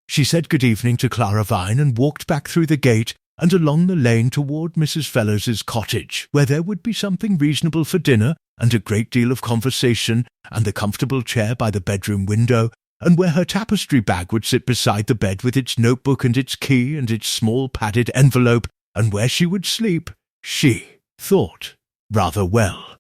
She said good evening to Clara Vine and walked back through the gate and along the lane toward Mrs. Fellows's cottage, where there would be something reasonable for dinner and a great deal of conversation and the comfortable chair by the bedroom window, and where her tapestry bag would sit beside the bed with its notebook and its key and its small padded envelope, and where she would sleep, she thought, rather well.